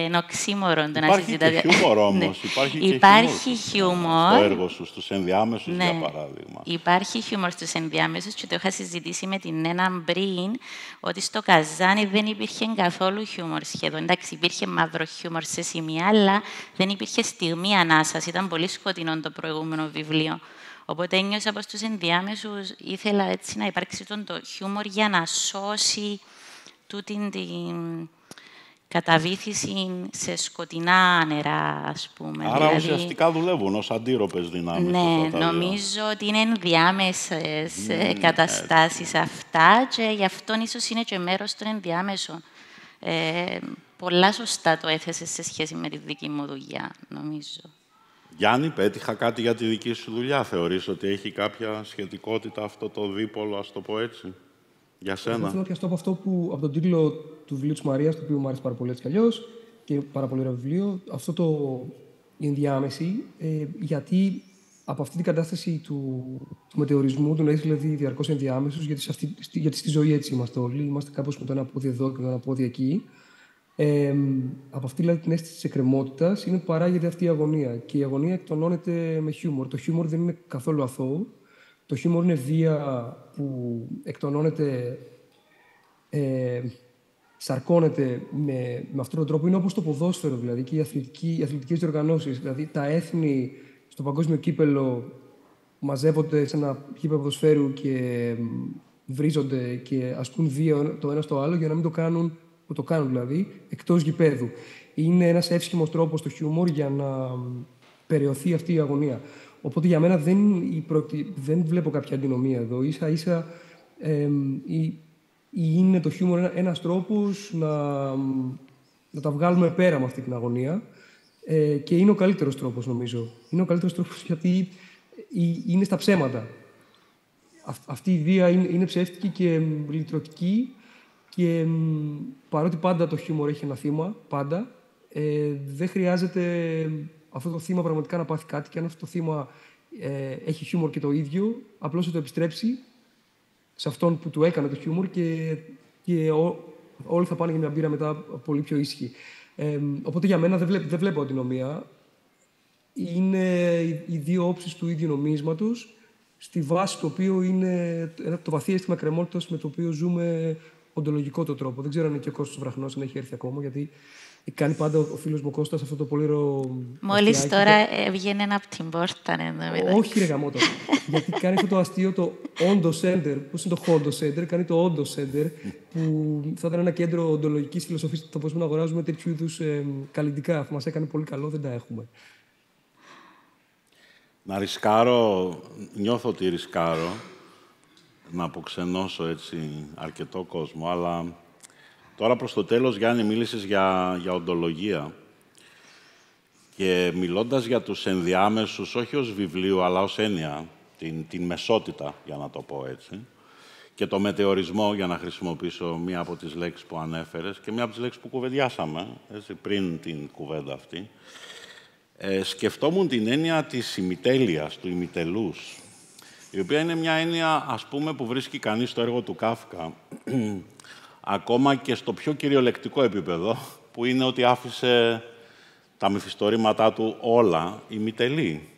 είναι οξύμορο το να συζητάτε. Υπάρχει και χιούμορ όμως. Υπάρχει χιούμορ. Στο έργο σου, στους ενδιάμεσους, για παράδειγμα. Υπάρχει χιούμορ στους ενδιάμεσους και το είχα συζητήσει με την Νένα πριν, ότι στο Καζάνι δεν υπήρχε καθόλου χιούμορ σχεδόν. Εντάξει, υπήρχε μαύρο χιούμορ σε σημεία, αλλά δεν υπήρχε στιγμή ανάσας. Ήταν πολύ σκοτεινό το προηγούμενο βιβλίο. Οπότε ένιωσα πως στους ενδιάμεσους ήθελα έτσι να υπάρξει το χιούμορ για να σώσει τούτη την καταβήθηση σε σκοτεινά νερά, ας πούμε. Άρα δηλαδή, ουσιαστικά δουλεύουν ως αντίρροπες δυνάμεις. Ναι, νομίζω ότι είναι ενδιάμεσες καταστάσεις αυτά και γι' αυτό ίσως είναι και μέρος των ενδιάμεσων. Πολλά σωστά το έθεσες σε σχέση με τη δική μου δουλειά, νομίζω. Γιάννη, πέτυχα κάτι για τη δική σου δουλειά. Θεωρείς ότι έχει κάποια σχετικότητα αυτό το δίπολο, ας το πω έτσι, για σένα? Θέλω να πιαστώ από από τον τίτλο του βιβλίου της Μαρίας, το οποίο μου άρεσε πάρα πολύ έτσι κι αλλιώς, και πάρα πολύ ωραίο βιβλίο, αυτό η ενδιάμεση, γιατί από αυτή την κατάσταση του μετεωρισμού, του να είσαι δηλαδή διαρκώς ενδιάμεσος, γιατί στη ζωή έτσι είμαστε όλοι, είμαστε κάπως με το ένα πόδι εδώ και με το ένα πόδι εκεί. Από αυτή δηλαδή, την αίσθηση της εκκρεμότητας παράγεται αυτή η αγωνία. Και η αγωνία εκτονώνεται με χιούμορ. Το χιούμορ δεν είναι καθόλου αθώο. Το χιούμορ είναι βία που εκτονώνεται, σαρκώνεται με αυτόν τον τρόπο. Είναι όπως το ποδόσφαιρο δηλαδή και οι αθλητικές διοργανώσεις. Δηλαδή τα έθνη στο παγκόσμιο κύπελλο μαζεύονται σε ένα γήπεδο ποδοσφαίρου και βρίζονται και ασκούν βία το ένα στο άλλο για να μην το κάνουν, που το κάνουν δηλαδή, εκτός γηπέδου. Είναι ένας εύσχυμος τρόπος το χιούμορ για να περιοθεί αυτή η αγωνία. Οπότε για μένα δεν βλέπω κάποια αντινομία εδώ. Ίσα-ίσα είναι το χιούμορ ένας τρόπος να τα βγάλουμε πέρα με αυτή την αγωνία και είναι ο καλύτερος τρόπος, νομίζω. Είναι ο καλύτερος τρόπος γιατί είναι στα ψέματα. Αυτή η βία είναι ψεύτικη και λυτρωτική και παρότι πάντα το χιούμορ έχει ένα θύμα, πάντα, δεν χρειάζεται αυτό το θύμα πραγματικά να πάθει κάτι και αν αυτό το θύμα έχει χιούμορ και το ίδιο, απλώς θα το επιστρέψει σε αυτόν που του έκανε το χιούμορ και όλοι θα πάνε για μια μπύρα μετά πολύ πιο ήσυχοι. Οπότε για μένα δεν βλέπω αντινομία. Είναι οι δύο όψεις του ίδιου νομίσματος, στη βάση του οποίου είναι το βαθύ αίσθημα εκκρεμότητας με το οποίο ζούμε οντολογικό το τρόπο. Δεν ξέρω αν είναι και ο Κώστας Βραχνός, αν έχει έρθει ακόμα, γιατί κάνει πάντα ο φίλος μου Κώστας αυτό το πολύ ωραίο. Μόλις τώρα έβγαινε από την πόρτα. Όχι, ρε γαμώτο. Γιατί κάνει αυτό το αστείο το όντο center. Πώς είναι το χόντο center, κάνει το όντο center, που θα ήταν ένα κέντρο οντολογικής φιλοσοφίας. Θα μπορούσαμε να αγοράζουμε τέτοιου είδους καλλιτικά. Μας έκανε πολύ καλό, δεν τα έχουμε. Να ρισκάρω, νιώθω ότι ρισκάρω να αποξενώσω έτσι αρκετό κόσμο, αλλά τώρα προς το τέλος, Γιάννη, μίλησες για οντολογία και μιλώντας για τους ενδιάμεσους, όχι ως βιβλίο, αλλά ως έννοια, την μεσότητα, για να το πω έτσι, και το μετεωρισμό, για να χρησιμοποιήσω μία από τις λέξεις που ανέφερες και μία από τις λέξεις που κουβεντιάσαμε, έτσι, πριν την κουβέντα αυτή, σκεφτόμουν την έννοια της ημιτέλειας, του ημιτελούς, η οποία είναι μια έννοια, ας πούμε, που βρίσκει κανείς στο έργο του Κάφκα, ακόμα και στο πιο κυριολεκτικό επίπεδο, που είναι ότι άφησε τα μυθιστορήματά του όλα ημιτελή.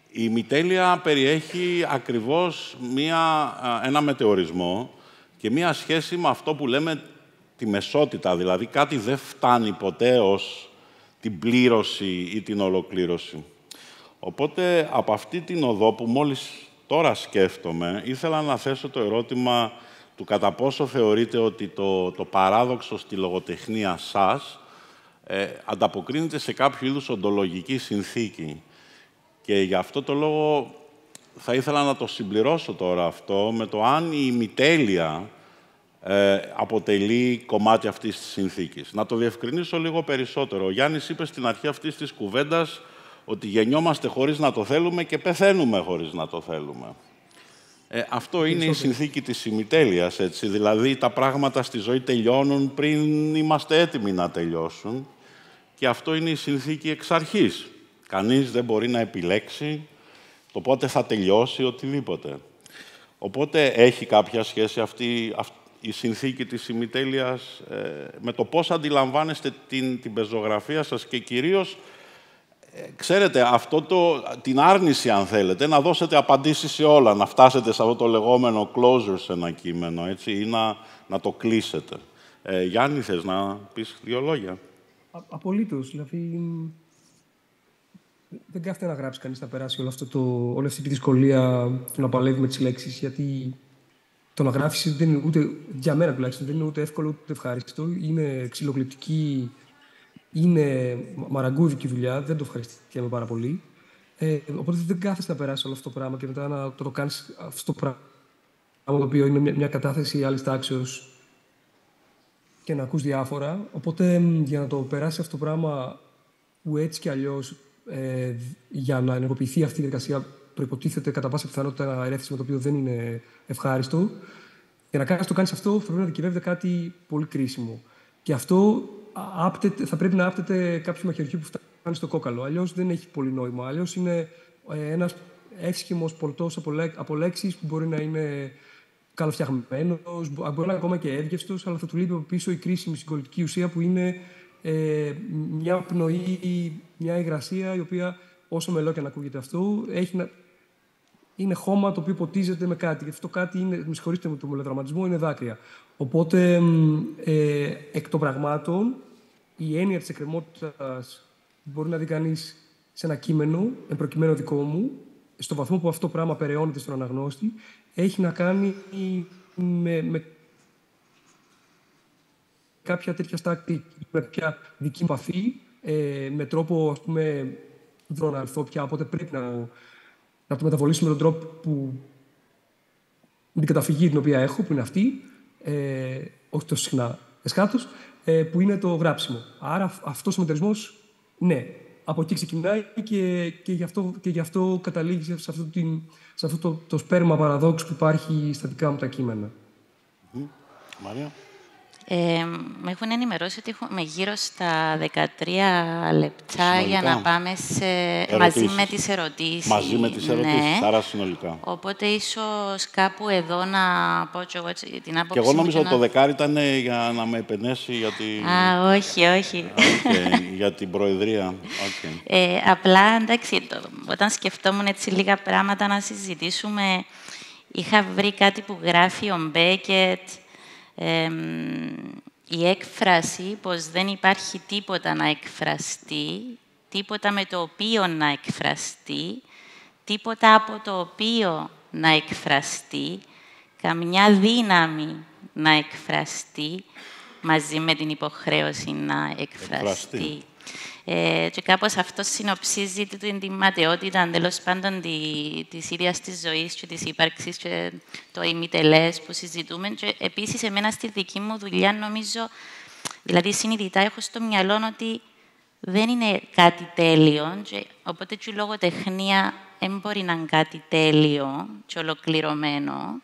Η ημιτέλεια περιέχει ακριβώς ένα μετεωρισμό και μία σχέση με αυτό που λέμε τη μεσότητα, δηλαδή κάτι δεν φτάνει ποτέ ως την πλήρωση ή την ολοκλήρωση. Οπότε, από αυτή την οδό που μόλις τώρα σκέφτομαι, ήθελα να θέσω το ερώτημα του κατά πόσο θεωρείτε ότι το παράδοξο στη λογοτεχνία σας ανταποκρίνεται σε κάποιο είδους οντολογική συνθήκη. Και γι' αυτό το λόγο θα ήθελα να το συμπληρώσω τώρα αυτό με το αν η ημιτέλεια αποτελεί κομμάτι αυτής της συνθήκης. Να το διευκρινίσω λίγο περισσότερο. Ο Γιάννης είπε στην αρχή αυτής της κουβέντας ότι γεννιόμαστε χωρίς να το θέλουμε και πεθαίνουμε χωρίς να το θέλουμε. Αυτό είναι η συνθήκη της ημιτέλειας, έτσι. Δηλαδή, τα πράγματα στη ζωή τελειώνουν πριν είμαστε έτοιμοι να τελειώσουν. Και αυτό είναι η συνθήκη εξ αρχής. Κανείς δεν μπορεί να επιλέξει το πότε θα τελειώσει οτιδήποτε. Οπότε έχει κάποια σχέση αυτή η συνθήκη της ημιτέλειας με το πώς αντιλαμβάνεστε την πεζογραφία σας και κυρίως, ξέρετε, την άρνηση, αν θέλετε, να δώσετε απαντήσεις σε όλα, να φτάσετε σε αυτό το λεγόμενο closure σε ένα κείμενο, έτσι, ή να το κλείσετε. Γιάννη, θες να πεις 2 λόγια? Απολύτως. Δηλαδή, δεν κάθεται να γράψει κανείς να περάσει όλη αυτή τη δυσκολία του να παλεύει με τις λέξεις, γιατί το να γράφεις δεν είναι ούτε, για μένα τουλάχιστον, δεν είναι ούτε εύκολο ούτε ευχάριστο. Είναι ξυλογλυπτική, είναι μαραγκούδικη δουλειά, δεν το ευχαριστήκαμε πάρα πολύ. Οπότε δεν κάθεσαι να περάσει όλο αυτό το πράγμα και μετά να το κάνεις αυτό το πράγμα, το οποίο είναι μια κατάθεση άλλης τάξεως και να ακούς διάφορα. Οπότε για να το περάσει αυτό το πράγμα που έτσι κι αλλιώς για να ενεργοποιηθεί αυτή η διαδικασία προϋποτίθεται κατά πάσα πιθανότητα ένα ερέθισμα το οποίο δεν είναι ευχάριστο. Για να το κάνεις αυτό, θα πρέπει να δικαιολογείται κάτι πολύ κρίσιμο. Και αυτό θα πρέπει να άπτεται κάποιο μαχαιριχείο που φτάνει στο κόκαλο. Αλλιώς δεν έχει πολύ νόημα. Αλλιώς είναι ένας εύσχυμος πολτός από λέξεις που μπορεί να είναι καλοφτιαγμένος, μπορεί να είναι ακόμα και εύγευστος, αλλά θα του λείπει από πίσω η κρίσιμη συγκολητική ουσία που είναι μια πνοή, μια υγρασία η οποία, όσο μελό και να ακούγεται αυτό, είναι χώμα το οποίο ποτίζεται με κάτι. Και αυτό κάτι είναι, με συγχωρείτε με τον μελοδραματισμό, είναι δάκρυα. Οπότε, εκ των πραγμάτων, η έννοια της εκκρεμότητας μπορεί να δει κανείς σε ένα κείμενο, εν προκειμένου δικό μου, στο βαθμό που αυτό το πράγμα περαιώνεται στον αναγνώστη, έχει να κάνει με κάποια τέτοια στάκτη, με κάποια δική μου επαφή, με τρόπο, ας πούμε, δροναλθό πια, οπότε πρέπει να το μεταβολήσουμε με τον τρόπο που την καταφυγή την οποία έχω, που είναι αυτή, όχι τόσο συχνά εσχάτως, που είναι το γράψιμο. Άρα αυτός ο μετερισμός, ναι, από εκεί ξεκινάει και γι' αυτό καταλήγει σε αυτό το σπέρμα παραδόξου που υπάρχει στα δικά μου τα κείμενα. Μαρία. Με έχουν ενημερώσει ότι έχουμε γύρω στα 13 λεπτά συνολικά, για να πάμε μαζί με τις ερωτήσεις. Μαζί με τις ερωτήσεις, άρα συνολικά. Οπότε ίσως κάπου εδώ να πω και εγώ την άποψη μου. Και εγώ νόμιζα ότι το δεκάρι ήταν για να με επενέσει για την... όχι. Για την Προεδρία. Απλά, εντάξει, όταν σκεφτόμουν έτσι λίγα πράγματα να συζητήσουμε, είχα βρει κάτι που γράφει ο Μπέκετ, η έκφραση πως δεν υπάρχει τίποτα να εκφραστεί, τίποτα με το οποίο να εκφραστεί, τίποτα από το οποίο να εκφραστεί, καμιά δύναμη να εκφραστεί, μαζί με την υποχρέωση να εκφραστεί. Και κάπως αυτό συνοψίζει την ματαιότητα, τέλος πάντων, της ίδιας της ζωής και της ύπαρξης και το ημιτελές που συζητούμε. Και επίσης, εμένα στη δική μου δουλειά, νομίζω, δηλαδή συνειδητά έχω στο μυαλό ότι δεν είναι κάτι τέλειο, και οπότε και η λογοτεχνία δεν μπορεί να είναι κάτι τέλειο και ολοκληρωμένο.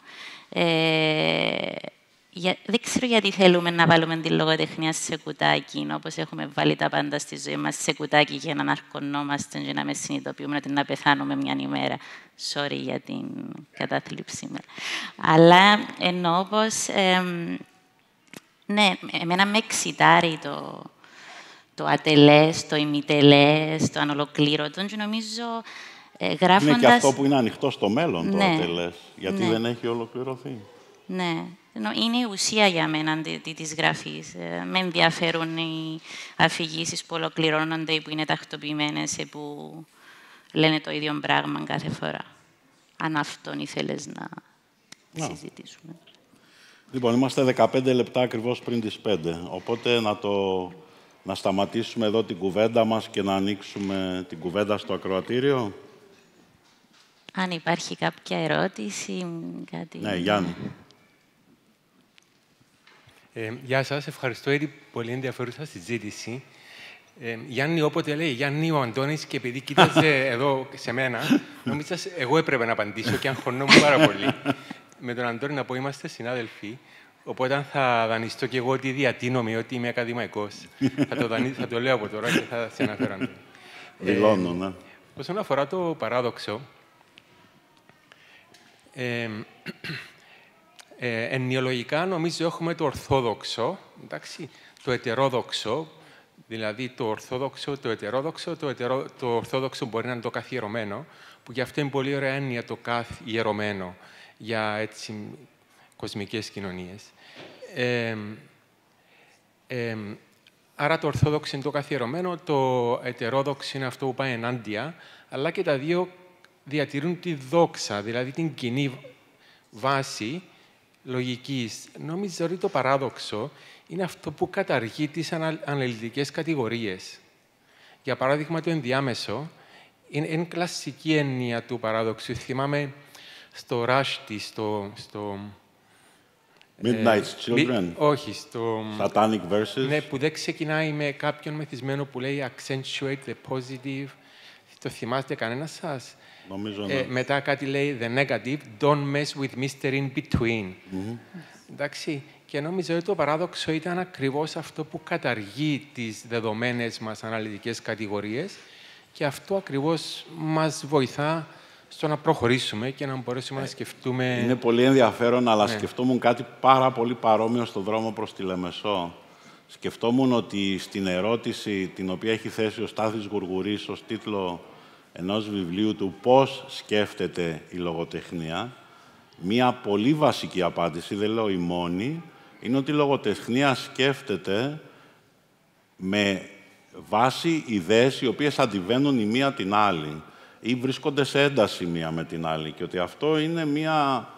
Δεν ξέρω γιατί θέλουμε να βάλουμε τη λογοτεχνία σε κουτάκι, όπως έχουμε βάλει τα πάντα στη ζωή μας σε κουτάκι για να αναρκωνόμαστε και να με συνειδητοποιούμε ότι να πεθάνουμε μια ημέρα. Sorry για την κατάθλιψη μου. Αλλά εννοώ πως, ναι, εμένα με εξητάρει το ατελές, το ημιτελές, το ανολοκλήρωτο και νομίζω γράφοντας... Είναι και αυτό που είναι ανοιχτό στο μέλλον, το ατελές, γιατί δεν έχει ολοκληρωθεί. Ναι. Είναι η ουσία για μένα της γραφής. Με ενδιαφέρουν οι αφηγήσεις που ολοκληρώνονται ή που είναι τακτοποιημένες ή που λένε το ίδιο πράγμα κάθε φορά. Αν αυτόν ήθελες να συζητήσουμε. Λοιπόν, είμαστε 15 λεπτά ακριβώς πριν τις 5. Οπότε να σταματήσουμε εδώ την κουβέντα μας και να ανοίξουμε την κουβέντα στο ακροατήριο. Αν υπάρχει κάποια ερώτηση, κάτι... Ναι, Γιάννη. Γεια σας, ευχαριστώ για την πολύ ενδιαφέρουσα συζήτηση. Γιάννη, όποτε λέει Γιάννη ο Αντώνης και επειδή κοίταζε εδώ σε μένα, νόμιζα εγώ έπρεπε να απαντήσω και αγχωνόμουν πάρα πολύ. Με τον Αντώνη να πω είμαστε συνάδελφοι, οπότε θα δανειστώ και εγώ ότι διατείνομαι, ότι είμαι ακαδημαϊκός. Θα το λέω από τώρα και θα σε αναφέρω. Δηλώνω, ναι. Όσον αφορά το παράδοξο, εννοιολογικά νομίζω έχουμε το ορθόδοξο, εντάξει, το ετερόδοξο, δηλαδή το ορθόδοξο, το ετερόδοξο, το ορθόδοξο μπορεί να είναι το καθιερωμένο, που γι' αυτό είναι πολύ ωραία έννοια το καθιερωμένο για έτσι, κοσμικές κοινωνίες. Άρα το ορθόδοξο είναι το καθιερωμένο, το ετερόδοξο είναι αυτό που πάει ενάντια, αλλά και τα δύο διατηρούν τη δόξα, δηλαδή την κοινή βάση λογικής. Νομίζω ότι το παράδοξο είναι αυτό που καταργεί τις αναλυτικές κατηγορίες. Για παράδειγμα, το ενδιάμεσο είναι κλασική έννοια του παράδοξου. Θυμάμαι στο Ράστι, στο Midnight's Children. Όχι, στο Satanic Verses. Ναι, που δεν ξεκινάει με κάποιον μεθυσμένο που λέει accentuate the positive. Το θυμάστε κανένας σας? Νομίζω, ναι. Μετά κάτι λέει the negative, don't mess with Mr. in between. Εντάξει, και νομίζω ότι το παράδοξο ήταν ακριβώς αυτό που καταργεί τις δεδομένες μας αναλυτικές κατηγορίες και αυτό ακριβώς μας βοηθά στο να προχωρήσουμε και να μπορέσουμε να σκεφτούμε... Είναι πολύ ενδιαφέρον, αλλά σκεφτόμουν κάτι πάρα πολύ παρόμοιο στον δρόμο προς τη Λεμεσό. Σκεφτόμουν ότι στην ερώτηση την οποία έχει θέσει ο Στάθης Γουργουρής ως τίτλο ενός βιβλίου του «Πώς σκέφτεται η λογοτεχνία», μία πολύ βασική απάντηση, δεν λέω η μόνη, είναι ότι η λογοτεχνία σκέφτεται με βάση ιδέες οι οποίες αντιβαίνουν η μία την άλλη ή βρίσκονται σε ένταση μία με την άλλη και ότι αυτό είναι μία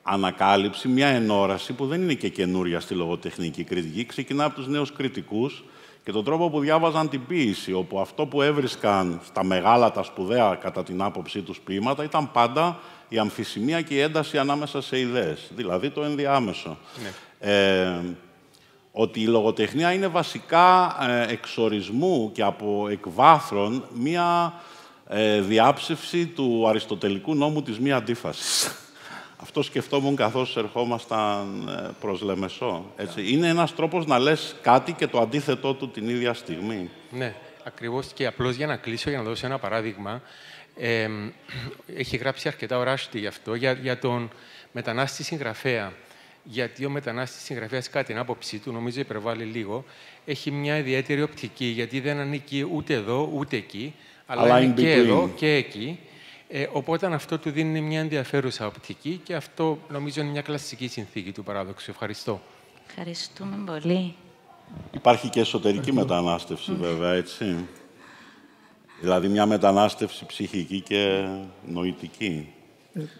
ανακάλυψη, μία ενόραση που δεν είναι και καινούρια στη λογοτεχνική κριτική. Ξεκινά από τους νέους κριτικούς και τον τρόπο που διάβαζαν την ποίηση, όπου αυτό που έβρισκαν στα μεγάλα, τα σπουδαία, κατά την άποψή τους ποίηματα, ήταν πάντα η αμφισημία και η ένταση ανάμεσα σε ιδέες, δηλαδή το ενδιάμεσο. Ναι. Ότι η λογοτεχνία είναι βασικά εξορισμού και από εκβάθρων μία διάψευση του αριστοτελικού νόμου της μη αντίφασης. Αυτό σκεφτόμουν καθώς ερχόμασταν προς Λεμεσό. Έτσι. Είναι ένας τρόπος να λες κάτι και το αντίθετό του την ίδια στιγμή. Ναι, ακριβώς. Και απλώς για να κλείσω, για να δώσω ένα παράδειγμα, έχει γράψει αρκετά ο Ράστι γι' αυτό, για τον μετανάστη συγγραφέα. Γιατί ο μετανάστης συγγραφέας, κατά την άποψή του, νομίζω υπερβάλλει λίγο, έχει μια ιδιαίτερη οπτική, γιατί δεν ανήκει ούτε εδώ ούτε εκεί, αλλά είναι και εδώ και εκεί. Οπότε αυτό του δίνει μια ενδιαφέρουσα οπτική και αυτό νομίζω είναι μια κλασική συνθήκη του παράδοξου. Ευχαριστώ. Ευχαριστούμε πολύ. Υπάρχει και εσωτερική μετανάστευση, βέβαια, έτσι. Δηλαδή μια μετανάστευση ψυχική και νοητική.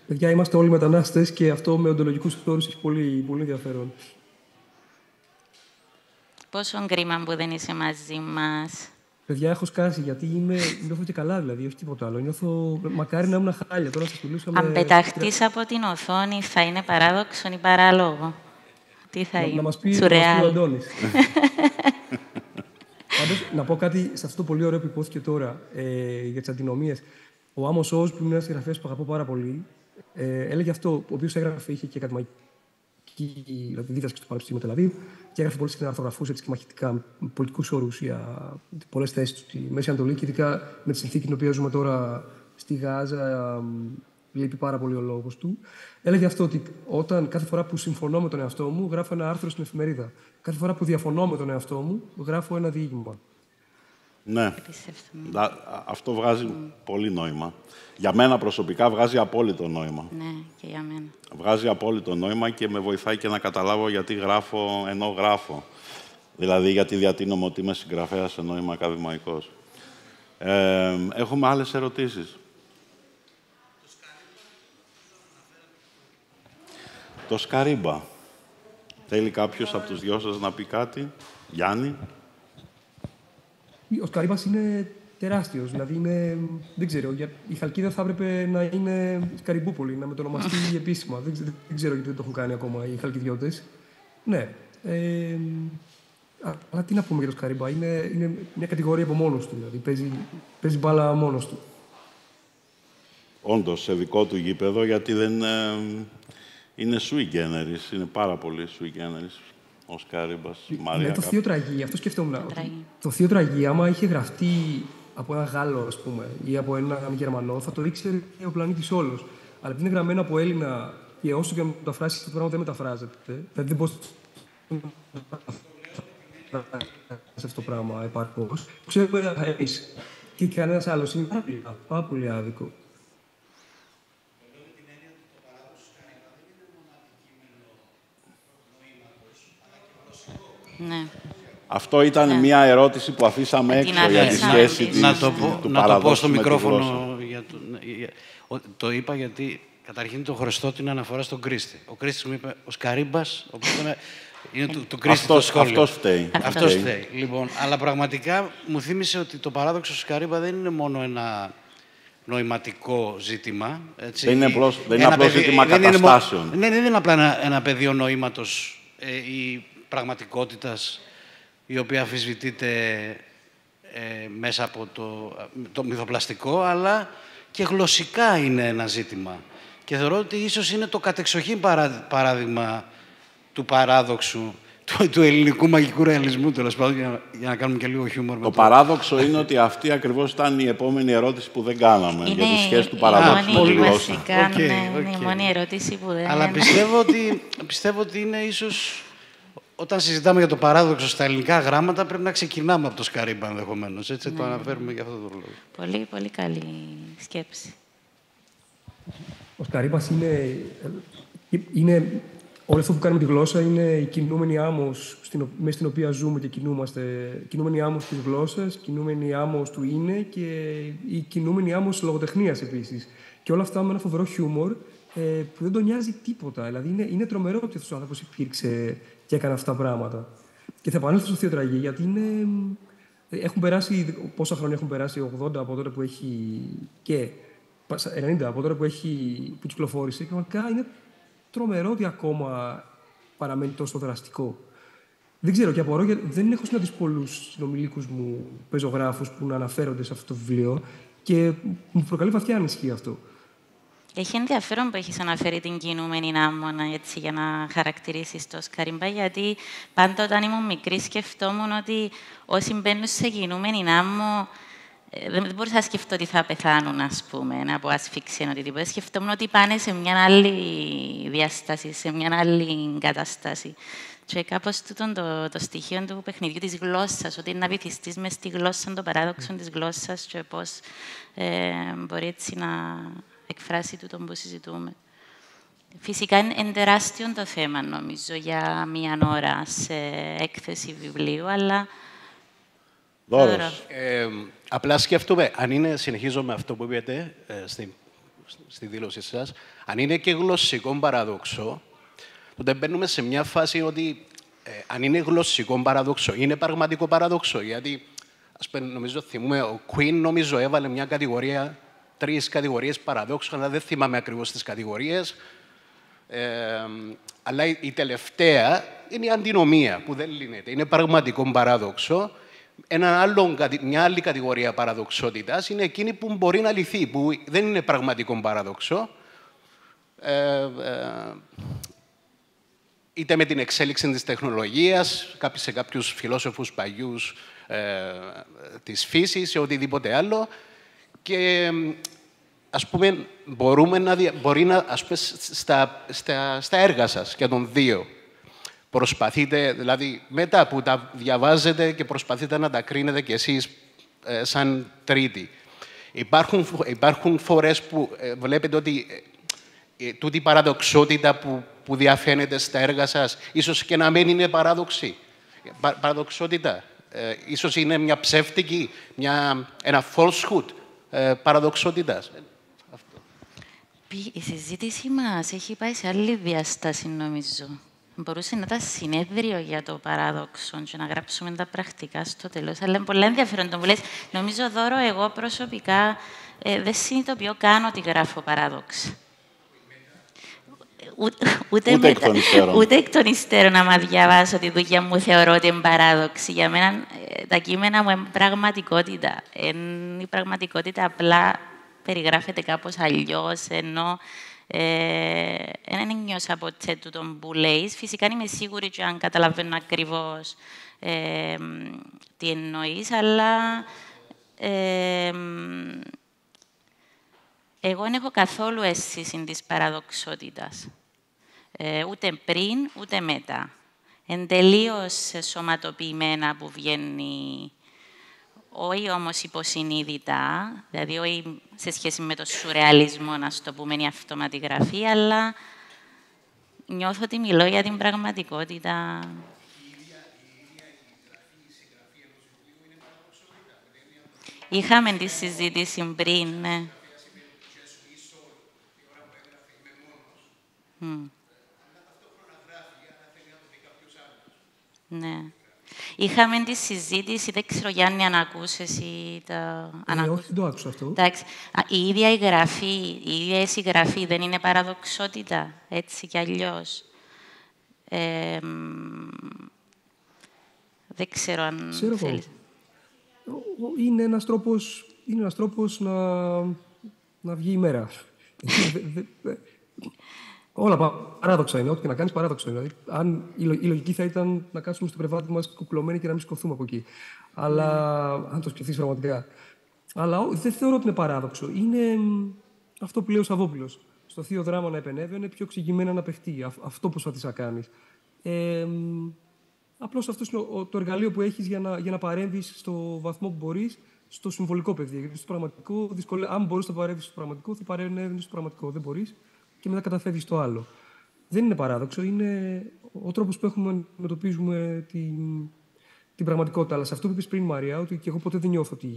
Παιδιά, είμαστε όλοι μετανάστες και αυτό με οντολογικούς όρους έχει πολύ, πολύ ενδιαφέρον. Πόσο κρίμα που δεν είσαι μαζί μας. Παιδιά, έχω σκάσει γιατί νιώθω και καλά, δηλαδή, όχι τίποτα άλλο. Νιώθω μακάρι να ήμουν χάλια. Τώρα σας μιλούσα Αν πεταχτείς από την οθόνη, θα είναι παράδοξο ή παράλογο? Τι θα είναι? Να μας πει ο Αντώνης. Πάντως, να πω κάτι σε αυτό το πολύ ωραίο που υπόθηκε τώρα για τις αντινομίες. Ο Άμος Όζ, που είναι ένας συγγραφέας που αγαπώ πάρα πολύ, έλεγε αυτό, ο οποίος έγραφε, είχε και ακαδημαϊκή, δηλαδή δίδασκε στο Πανεπιστήμιο Τελαβίβ και έγραφε πολύ συχνά, αρθογραφούσε και μαχητικά πολιτικούς όρους για πολλές θέσεις στη Μέση Ανατολή και ειδικά με τη συνθήκη την οποία ζούμε τώρα στη Γάζα, λείπει πάρα πολύ ο λόγος του. Έλεγε αυτό ότι κάθε φορά που συμφωνώ με τον εαυτό μου, γράφω ένα άρθρο στην εφημερίδα. Κάθε φορά που διαφωνώ με τον εαυτό μου, γράφω ένα διήγημα. Ναι, αυτό βγάζει πολύ νόημα. Για μένα προσωπικά βγάζει απόλυτο νόημα. Ναι, και για μένα. Βγάζει απόλυτο νόημα και με βοηθάει και να καταλάβω γιατί γράφω ενώ γράφω. Δηλαδή, γιατί διατείνομαι ότι είμαι συγγραφέας ενώ είμαι ακαδημαϊκός. Έχουμε άλλες ερωτήσεις. Το Σκαρίμπα. Θέλει κάποιος από τους δυο σας να πει κάτι? Γιάννη. Ο Σκαρίμπας είναι τεράστιος. Δηλαδή, δεν ξέρω, η Χαλκίδα θα έπρεπε να είναι Σκαριμπούπολη, να μετονομαστεί επίσημα. Δεν ξέρω γιατί δεν το έχουν κάνει ακόμα οι Χαλκιδιώτες. Ναι. Αλλά τι να πούμε για το Σκαρίμπα, είναι μια κατηγορία από μόνος του, δηλαδή παίζει μπάλα μόνος του. Όντως, σε δικό του γήπεδο, γιατί δεν είναι sui generis, είναι πάρα πολύ sui generis ο Σκαρίμπας. Ναι, το θείο τραγί, αυτό σκεφτόμουν. Το θείο τραγί, άμα είχε γραφτεί από έναν Γάλλο, ας πούμε, ή από έναν Γερμανό, θα το ήξερε ο πλανήτης όλος. Αλλά επειδή είναι γραμμένο από Έλληνα και όσο και να μεταφράσει, το πράγμα δεν μεταφράζεται. Δηλαδή δεν μπορεί σε αυτό το πράγμα επαρκώς. Ξέρουμε εμείς και κανένας άλλος είναι πάρα πολύ άδικο. Ναι. Αυτό ήταν μια ερώτηση που αφήσαμε έξω για τη σχέση του να το πω στο με μικρόφωνο. Το είπα γιατί καταρχήν το χρωστώ την αναφορά στον Κρίστη. Ο Κρίστης μου είπε ο Σκαρίμπας, οπότε είναι του Κρίστη το σχόλιο. Αυτός φταίει. Αυτός φταίει. Λοιπόν, αλλά πραγματικά μου θύμισε ότι το παράδοξο Σκαρίμπα δεν είναι μόνο ένα νοηματικό ζήτημα. Έτσι, δεν είναι απλώς ζήτημα καταστάσεων. Δεν είναι απλά ένα πεδίο νοήματος ή πραγματικότητας η οποία αμφισβητείται μέσα από το μυθοπλαστικό, αλλά και γλωσσικά είναι ένα ζήτημα. Και θεωρώ ότι ίσως είναι το κατεξοχήν παράδειγμα του παράδοξου, του ελληνικού μαγικού ρεαλισμού, τέλος πάντων, για να κάνουμε και λίγο χιούμορ. Το παράδοξο είναι ότι αυτή ακριβώς ήταν η επόμενη ερώτηση που δεν κάναμε, για τη σχέση του παραδόξου με τη γλώσσα. Είναι η μόνη ερώτηση που δεν... Αλλά πιστεύω ότι είναι ίσως... Όταν συζητάμε για το παράδοξο στα ελληνικά γράμματα, πρέπει να ξεκινάμε από το Σκαρίμπα, ενδεχομένως. Έτσι το αναφέρουμε για αυτόν τον λόγο. Πολύ, πολύ καλή σκέψη. Ο Σκαρίμπας είναι... Όλο αυτό που κάνουμε τη γλώσσα είναι η κινούμενη άμμος μέσα στην οποία ζούμε και κινούμαστε. Κινούμενη άμμος της γλώσσας, κινούμενη άμμος του είναι και η κινούμενη άμμος της λογοτεχνίας επίσης. Και όλα αυτά με ένα φοβερό χιούμορ που δεν τον νοιάζει τίποτα. Δηλαδή είναι τρομερό ότι αυτός ο άνθρωπος υπήρξε και έκανε αυτά τα πράγματα. Και θα επανέλθω στο θείο τραγί, γιατί έχουν περάσει, πόσα χρόνια έχουν περάσει, 80 από τότε που έχει και 90 από τότε που κυκλοφόρησε. Και πραγματικά είναι τρομερό ότι ακόμα παραμένει τόσο δραστικό. Δεν ξέρω και απορώ, γιατί δεν έχω συναντήσει πολλούς συνομιλίκους μου, πεζογράφους, που να αναφέρονται σε αυτό το βιβλίο και μου προκαλεί βαθιά ανησυχία αυτό. Έχει ενδιαφέρον που έχεις αναφέρει την κινούμενη άμμονα, έτσι, για να χαρακτηρίσεις το Σκαρίμπα, γιατί πάντα όταν ήμουν μικρή σκεφτόμουν ότι όσοι μπαίνουν σε κινούμενη άμμο δεν μπορούσα να σκεφτώ ότι θα πεθάνουν, ας πούμε, από ασφυξία ή οτιδήποτε. Σκεφτόμουν ότι πάνε σε μια άλλη διάσταση, σε μια άλλη κατάσταση. Και κάπως το στοιχείο του παιχνιδιού της γλώσσας, ότι να βυθιστείς μες στη γλώσσα, το παράδοξο της γλώσσας και πώς μπορεί έτσι να εκφράσει τούτο που συζητούμε. Φυσικά είναι τεράστιο το θέμα, νομίζω, για μία ώρα σε έκθεση βιβλίου, αλλά... Απλά σκέφτομαι, αν είναι, συνεχίζω με αυτό που είπατε στη δήλωσή σας, αν είναι και γλωσσικό παράδοξο, τότε μπαίνουμε σε μια φάση ότι αν είναι γλωσσικό παράδοξο, είναι πραγματικό παράδοξο. Γιατί, ας πούμε, νομίζω, θυμούμε, ο Queen νομίζω έβαλε μια κατηγορία, 3 κατηγορίες παραδόξου, αλλά δεν θυμάμαι ακριβώς τις κατηγορίες. Αλλά η τελευταία είναι η αντινομία, που δεν λύνεται. Είναι πραγματικό παράδοξο. Μια άλλη κατηγορία παραδοξότητας είναι εκείνη που μπορεί να λυθεί, που δεν είναι πραγματικό παράδοξο. Είτε με την εξέλιξη της τεχνολογίας, σε κάποιους φιλόσοφους παλιούς της φύσης ή οτιδήποτε άλλο. Και, ας πούμε, ας πούμε, στα έργα σας και των δύο, προσπαθείτε, δηλαδή, μετά που τα διαβάζετε και προσπαθείτε να τα κρίνετε κι εσείς σαν τρίτη, υπάρχουν φορές που βλέπετε ότι τούτη η παραδοξότητα που διαφαίνεται στα έργα σας, ίσως και να μην είναι παράδοξη. Παραδοξότητα. Ίσως είναι μια ψεύτικη, ένα falsehood παραδοξότητας. Η συζήτηση μας έχει πάει σε άλλη διάσταση, νομίζω. Μπορούσε να ήταν συνέδριο για το παράδοξο και να γράψουμε τα πρακτικά στο τέλος. Αλλά είναι πολύ ενδιαφέρον το που λες. Νομίζω, Δώρο, εγώ προσωπικά δεν συνειδητοποιώ καν ότι γράφω παράδοξα. Ούτε εκ των υστέρων, άμα διαβάσω τη δουλειά μου, θεωρώ ότι είναι παράδοξη. Για μένα, τα κείμενα μου είναι πραγματικότητα. Η πραγματικότητα απλά περιγράφεται κάπως αλλιώς, ενώ δεν νιώσα ποτέ τούτον που λέεις. Φυσικά είμαι σίγουρη και αν καταλαβαίνω ακριβώς τι εννοείς, αλλά εγώ δεν έχω καθόλου αίσθηση της παραδοξότητας. Ούτε πριν, ούτε μετά. Εν τελείως σωματοποιημένα που βγαίνει, όχι όμως υποσυνείδητα, δηλαδή όχι σε σχέση με το σουρεαλισμό, να το πούμε, η αυτόματη γραφή, αλλά νιώθω ότι μιλώ για την πραγματικότητα. Είχαμε τη συζήτηση πριν, ναι. Ναι. Είχαμε τη συζήτηση, δεν ξέρω Γιάννη αν ακούσες ή όχι, δεν το άκουσα αυτό. Εντάξει. Η ίδια η γραφή, η ίδια η συγγραφή δεν είναι παραδοξότητα, έτσι κι αλλιώς. Δεν ξέρω αν θέλεις. Είναι ένας τρόπος να βγει η μέρα. Όλα παράδοξα είναι. Ό,τι και να κάνεις παράδοξο είναι. Δηλαδή, αν η λογική θα ήταν να κάτσουμε στο κρεβάτι μας κουκλωμένοι και να μην σηκωθούμε από εκεί. Αλλά, αν το σκεφτείς πραγματικά. Αλλά δεν θεωρώ ότι είναι παράδοξο. Είναι αυτό που λέει ο Σαββόπουλος. Στο θείο δράμα να επενέβαινε, πιο εξηγημένα να παιχτεί. Αυτό προσπαθείς να κάνεις. Απλώς αυτό είναι το εργαλείο που έχεις για να παρέμβεις στο βαθμό που μπορείς στο συμβολικό πεδίο. Γιατί στο πραγματικό, αν μπορείς να παρέμβεις στο πραγματικό, θα παρέμβεις στο πραγματικό. Δεν μπορείς και μετά καταφεύγεις στο άλλο. Δεν είναι παράδοξο. Είναι ο τρόπος που έχουμε να αντιμετωπίζουμε την πραγματικότητα. Αλλά σε αυτό που είπες πριν, Μαρία, ότι και εγώ ποτέ δεν νιώθω ότι.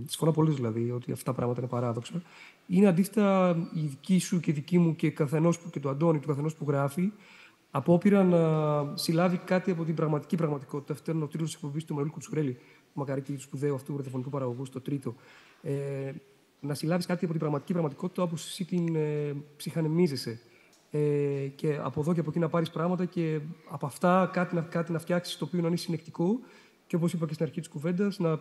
Συμφωνώ πολύ δηλαδή ότι αυτά τα πράγματα είναι παράδοξα. Είναι αντίθετα η δική σου και η δική μου και του Αντώνη, του καθενός που γράφει, απόπειρα να συλλάβει κάτι από την πραγματική πραγματικότητα. Αυτό είναι ο τίτλος της εκπομπής του Μανώλη Κουτσουρέλη, του μακαρίτη του σπουδαίου αυτού ραδιοφωνικού παραγωγού, στο τρίτο. Να συλλάβεις κάτι από την πραγματική πραγματικότητα όπως εσύ την ψυχανεμίζεσαι. Και από εδώ και από εκεί να πάρεις πράγματα και από αυτά κάτι να φτιάξεις το οποίο να είναι συνεκτικό και όπως είπα και στην αρχή της κουβέντας, να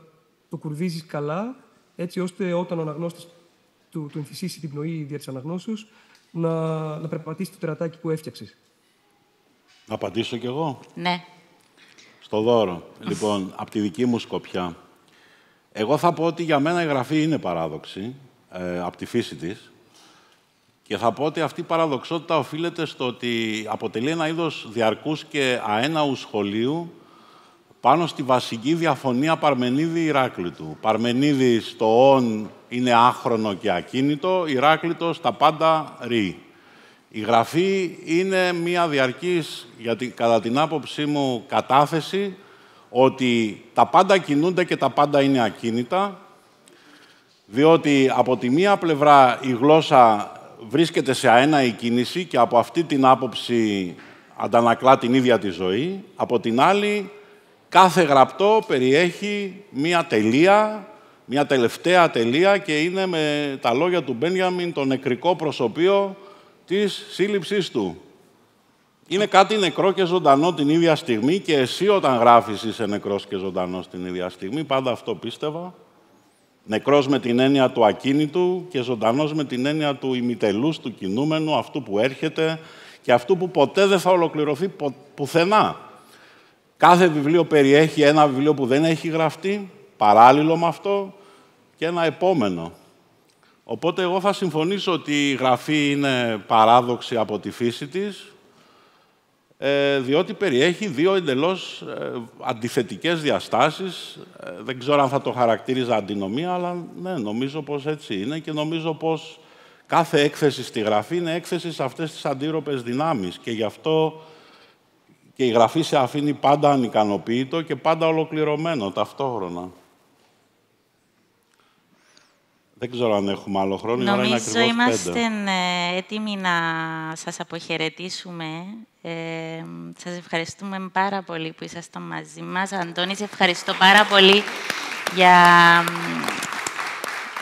το κουρδίζεις καλά, έτσι ώστε όταν ο αναγνώστης του εμφυσίσει την πνοή δια της αναγνώσεως, να περπατήσει το τερατάκι που έφτιαξες. Να απαντήσω κι εγώ. Ναι. Στο δώρο. Λοιπόν, από τη δική μου σκοπιά. Εγώ θα πω ότι για μένα η γραφή είναι παράδοξη, από τη φύση της. Και θα πω ότι αυτή η παραδοξότητα οφείλεται στο ότι αποτελεί ένα είδος διαρκούς και αέναου σχολείου πάνω στη βασική διαφωνία Παρμενίδη-Ηράκλειτου. Παρμενίδης στο «ον» είναι άχρονο και ακίνητο, Ηράκλειτος τα πάντα ρί. Η γραφή είναι μια διαρκής, κατά την άποψή μου, κατάθεση ότι τα πάντα κινούνται και τα πάντα είναι ακίνητα, διότι από τη μία πλευρά η γλώσσα βρίσκεται σε αέναη κίνηση και από αυτή την άποψη αντανακλά την ίδια τη ζωή. Από την άλλη, κάθε γραπτό περιέχει μία τελεία, μία τελευταία τελεία και είναι με τα λόγια του Μπένιαμιν το νεκρικό προσωπείο της σύλληψής του. Είναι κάτι νεκρό και ζωντανό την ίδια στιγμή και εσύ όταν γράφεις είσαι νεκρός και ζωντανός την ίδια στιγμή. Πάντα αυτό πίστευα. Νεκρός με την έννοια του ακίνητου και ζωντανός με την έννοια του ημιτελούς, του κινούμενου, αυτού που έρχεται και αυτού που ποτέ δεν θα ολοκληρωθεί πουθενά. Κάθε βιβλίο περιέχει ένα βιβλίο που δεν έχει γραφτεί, παράλληλο με αυτό, και ένα επόμενο. Οπότε εγώ θα συμφωνήσω ότι η γραφή είναι παράδοξη από τη φύση της, διότι περιέχει δύο εντελώς αντιθετικές διαστάσεις. Δεν ξέρω αν θα το χαρακτήριζα αντινομία, αλλά ναι, νομίζω πως έτσι είναι και νομίζω πως κάθε έκθεση στη γραφή είναι έκθεση σε αυτές τις αντίρροπες δυνάμεις και γι' αυτό και η γραφή σε αφήνει πάντα ανικανοποίητο και πάντα ολοκληρωμένο ταυτόχρονα. Δεν ξέρω αν έχουμε άλλο χρόνο. Νομίζω είμαστε έτοιμοι να σας αποχαιρετήσουμε. Σας ευχαριστούμε πάρα πολύ που ήσασταν μαζί μας. Αντώνη, σε ευχαριστώ πάρα πολύ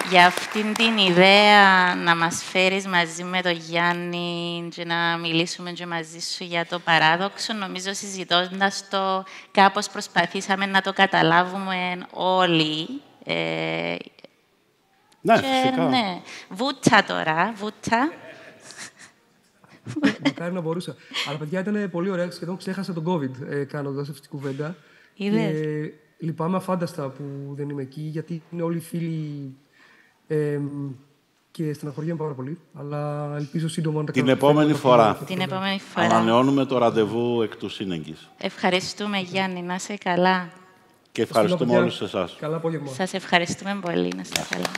για αυτήν την ιδέα να μας φέρεις μαζί με τον Γιάννη και να μιλήσουμε και μαζί σου για το παράδοξο. Νομίζω, συζητώντας το, κάπως προσπαθήσαμε να το καταλάβουμε όλοι. Ναι, και, φυσικά. Ναι. Βούτσα τώρα, βούτσα. Μακάρι να μπορούσα. Αλλά, παιδιά, ήταν πολύ ωραία. Σχεδόν ξέχασα τον COVID κάνοντας αυτή την κουβέντα. Είδες. Λυπάμαι αφάνταστα που δεν είμαι εκεί, γιατί είναι όλοι φίλοι και στεναχωριέμαι πάρα πολύ. Αλλά ελπίζω σύντομα να τα Την κάνω. επόμενη φορά. Την επόμενη φορά. Ανανεώνουμε το ραντεβού εκ του σύνεγγυς. Ευχαριστούμε, Γιάννη. Να είσαι καλά. Και ευχαριστούμε όλους εσάς. Καλά απόγευμα. Σας ευχαριστούμε πολύ. Να είστε καλά.